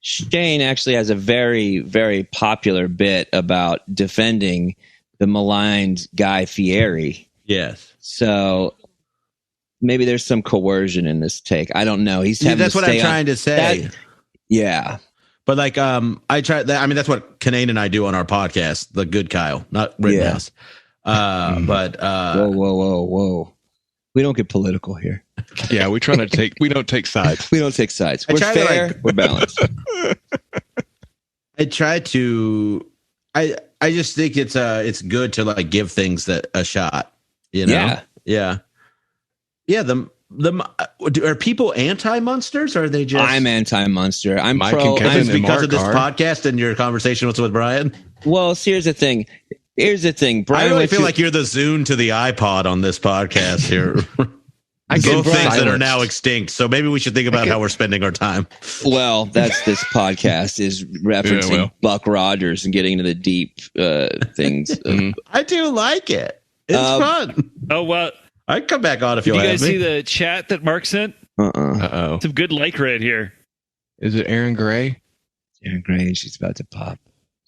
Shane actually has a very, very popular bit about defending the maligned Guy Fieri. Yes. So maybe there's some coercion in this take. I don't know. That's what I'm trying to say. Yeah. But like, I try that. I mean, that's what Kanane and I do on our podcast, The Good Kyle, not Rittenhouse. But whoa. We don't get political here. Yeah, we don't take sides. We don't take sides. We're fair. We're balanced. I try to. I just think it's good to like give things a shot. Yeah. Are people anti-Monsters, or are they just? I'm anti-Monster. I'm Mike pro. And Kevin and because Mark of this podcast and your conversation with Brian. Well, here's the thing. Brian, I really feel like you're the Zune to the iPod on this podcast here. Both things that are now extinct. So maybe we should think about how we're spending our time. Well, that's this podcast is referencing Buck Rogers and getting into the deep things. I do like it. It's fun. Oh, well. I can come back on if you'll have me. Did you guys see the chat that Mark sent? Uh-oh. Some good right here. Is it Aaron Gray? Aaron Gray, she's about to pop.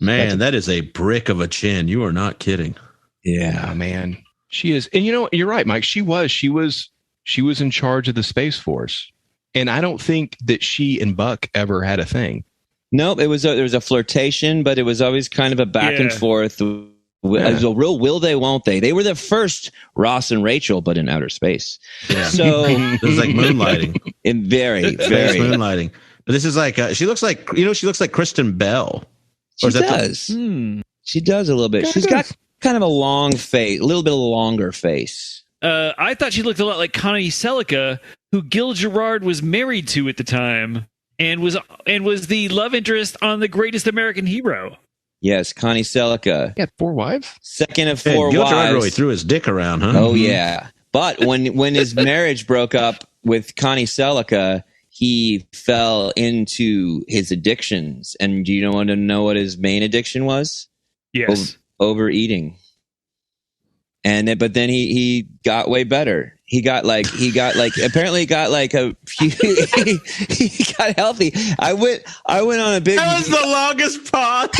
Man, that is a brick of a chin. You are not kidding. Yeah, man. She is. And you're right, Mike. She was in charge of the Space Force. And I don't think that she and Buck ever had a thing. Nope. There was a flirtation, but it was always kind of a back and forth. It was a real will they, won't they? They were the first Ross and Rachel, but in outer space. Yeah. So it was like moonlighting. In very, very moonlighting. But this is like she looks like Kristen Bell. She does. She does a little bit. She's got kind of a long face, a little bit of a longer face. I thought she looked a lot like Connie Selica, who Gil Gerard was married to at the time, and was the love interest on The Greatest American Hero. Yes, Connie Selica. He had 4 wives? Second of 4 wives. Gil Gerard really threw his dick around, huh? Oh, yeah. But when his marriage broke up with Connie Selica, he fell into his addictions. And do you want to know what his main addiction was? Yes. Overeating. But then he got way better. He got like apparently got like he got healthy. I went on a big. That was the longest pause.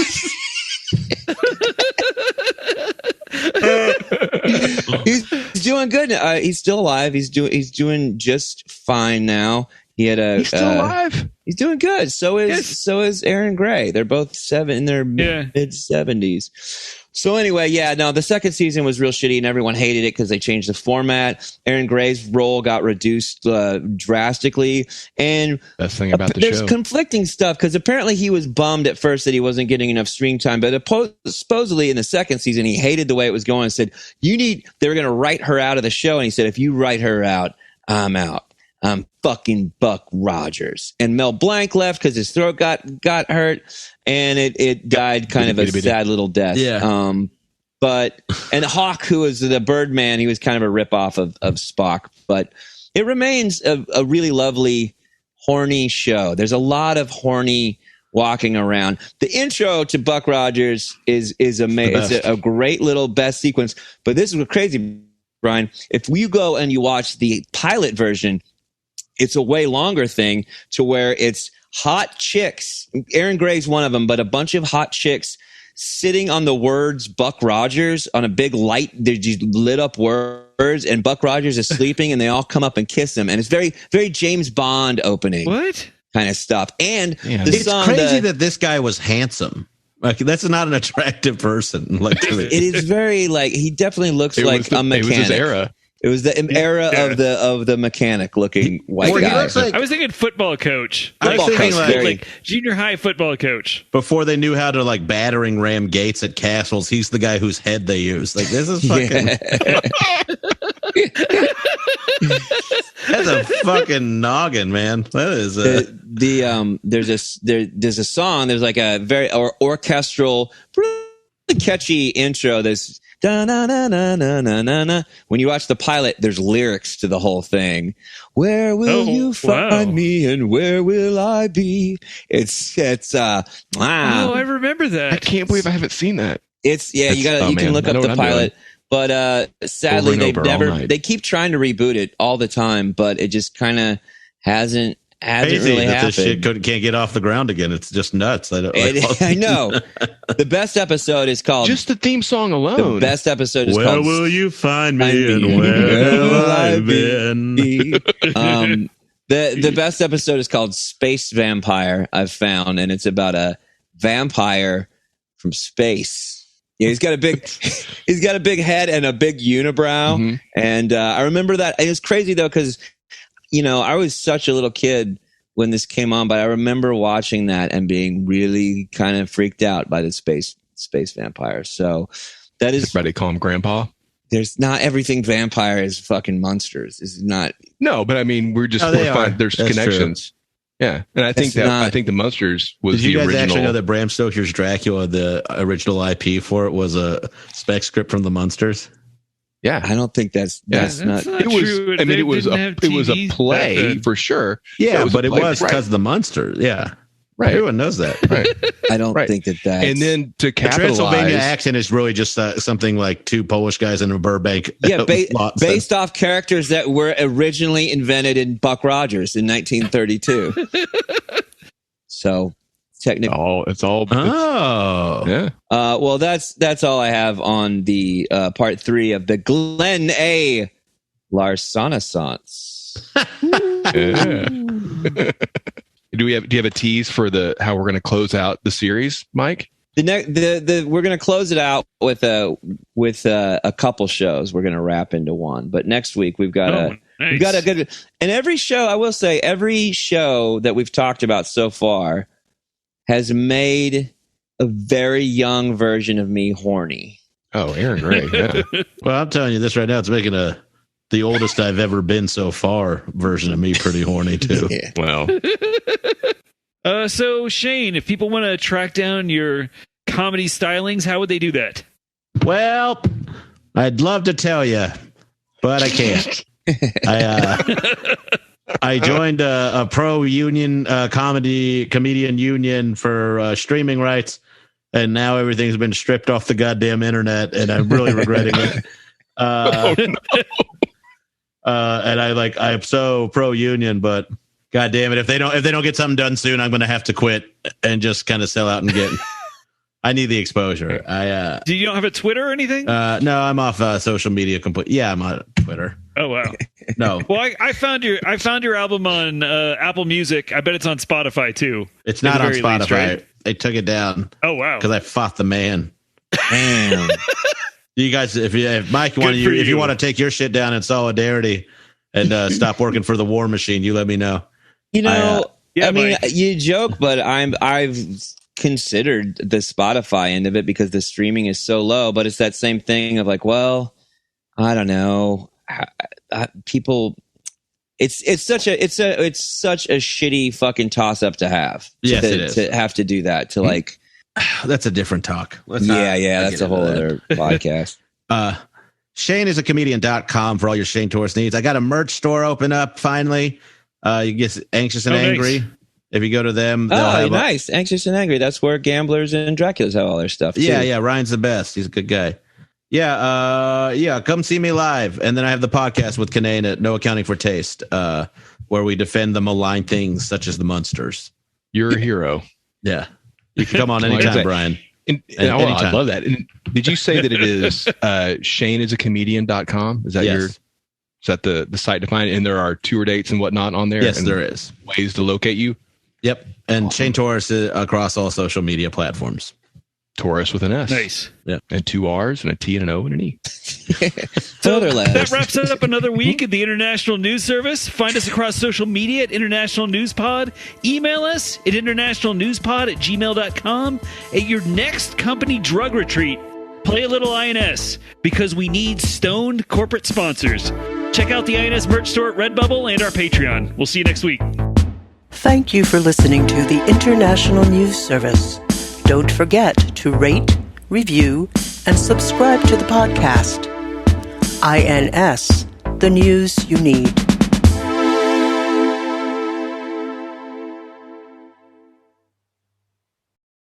He's doing good. He's still alive. He's doing just fine now. He's still alive. He's doing good. So is Aaron Gray. They're both in their mid 70s. So anyway, the second season was real shitty and everyone hated it because they changed the format. Aaron Gray's role got reduced drastically. And best thing about the there's show. conflicting stuff because apparently he was bummed at first that he wasn't getting enough screen time. But supposedly in the second season, he hated the way it was going and said, they were going to write her out of the show. And he said, if you write her out, I'm out. I'm fucking Buck Rogers. And Mel Blanc left because his throat got hurt, and it died kind of a sad little death. Yeah. And Hawk, who was the Birdman, he was kind of a ripoff of Spock. But it remains a really lovely, horny show. There's a lot of horny walking around. The intro to Buck Rogers is amazing. It's a great little best sequence. But this is what's crazy, Brian. If you go and you watch the pilot version, it's a way longer thing to where it's hot chicks. Aaron Gray's one of them, but a bunch of hot chicks sitting on the words Buck Rogers on a big light. They're just lit up words, and Buck Rogers is sleeping, and they all come up and kiss him. And it's very, very James Bond opening. What? Kind of stuff. And it's crazy that this guy was handsome. Like, that's not an attractive person. Like, it is very like, he definitely looks like a mechanic. It was his era. It was the era of the mechanic looking white guy. I was thinking football coach. I was thinking like junior high football coach. Before they knew how to like battering ram gates at castles, he's the guy whose head they use. Like, this is fucking. That's a fucking noggin, man. That is there's a song. There's like a very orchestral, really catchy intro. There's da na na na na na na na. When you watch the pilot, there's lyrics to the whole thing. Where will you find me, and where will I be? It's wow. Oh, I remember that. I can't believe I haven't seen that. You can look up the pilot. But sadly, they keep trying to reboot it all the time, but it just kind of hasn't really happened. This shit can't get off the ground again. It's just nuts. I know. The best episode is called just the theme song alone. The best episode is called Where Will You Find Me, and Where Will I Been? The best episode is called Space Vampire, I've found, and it's about a vampire from space. Yeah, he's got a big head and a big unibrow. Mm-hmm. And I remember that. It was crazy though, because I was such a little kid when this came on, but I remember watching that and being really kind of freaked out by the space vampire. So that is everybody call him Grandpa. There's not everything vampire is fucking monsters. It's not. No, but I mean, we're just there's That's connections. True. Yeah, and I think the Monsters was the original. Did you guys actually know that Bram Bram Stoker's Dracula, the original IP for it, was a spec script from the Munsters? Yeah, I don't think that's not. It was. True. I mean, it was a play for sure. Yeah, but it was because of the Munsters. Yeah, right. Everyone knows that. Right. I don't think that's. And then to capitalize, the Transylvania accent is really just something like two Polish guys in a Burbank. Yeah, based off characters that were originally invented in Buck Rogers in 1932. So technically, it's all. Yeah. Well, that's all I have on the part 3 of the Glen A. Larsonaissance. Yeah. Do you have a tease for how we're going to close out the series, Mike? We're going to close it out with a couple shows. We're going to wrap into one. But next week we've got a good, and every show, I will say, every show that we've talked about so far has made a very young version of me horny. Oh, Aaron Gray. Yeah. Well, I'm telling you this right now. It's making the oldest I've ever been so far version of me pretty horny too. Yeah. Wow. So Shane, if people want to track down your comedy stylings, how would they do that? Well, I'd love to tell you, but I can't. I joined a pro union comedian union for streaming rights, and now everything's been stripped off the goddamn internet, and I'm really regretting it. And I'm so pro union, but God damn it, if they don't get something done soon, I'm going to have to quit and just kind of sell out and get. I need the exposure. Do you don't have a Twitter or anything? No, I'm off social media completely. Yeah, I'm on Twitter. Oh wow. No. Well, I found your album on Apple Music. I bet it's on Spotify too. It's not on Spotify. Least, right? They took it down. Oh wow. Because I fought the man. Damn. You guys, if Mike, if you want to take your shit down in solidarity and stop working for the war machine, you let me know. I mean, you joke, but I've considered the Spotify end of it because the streaming is so low. But it's that same thing of like, well, I don't know, people. it's such a shitty fucking toss up to have. Yes, it is. To have to do that to like. That's a different talk. That's a whole other podcast. ShaneIsAcomedian.com for all your Shane Torres needs. I got a merch store open up finally. You get Anxious and Angry. Nice. If you go to them, nice. Anxious and Angry. That's where gamblers and Draculas have all their stuff. Too. Yeah. Ryan's the best. He's a good guy. Yeah. Come see me live. And then I have the podcast with Kinane at No Accounting for Taste, where we defend the malign things such as the Munsters. You're a hero. Yeah. You can come on anytime, Brian. I love that. And did you say that it is ShaneIsAcomedian.com? Is that is that the site to find it? And there are tour dates and whatnot on there? Yes, and there is. Ways to locate you? Yep. And awesome. Shane Torres across all social media platforms. Torres with an S. Nice. Yeah. And 2 R's and a T and an O and an E. So that wraps up another week of the International News Service. Find us across social media at International News Pod. Email us at internationalnewspod@gmail.com. At your next company drug retreat, play a little INS because we need stoned corporate sponsors. Check out the INS merch store at Redbubble and our Patreon. We'll see you next week. Thank you for listening to the International News Service. Don't forget to rate, review, and subscribe to the podcast. INS, the news you need.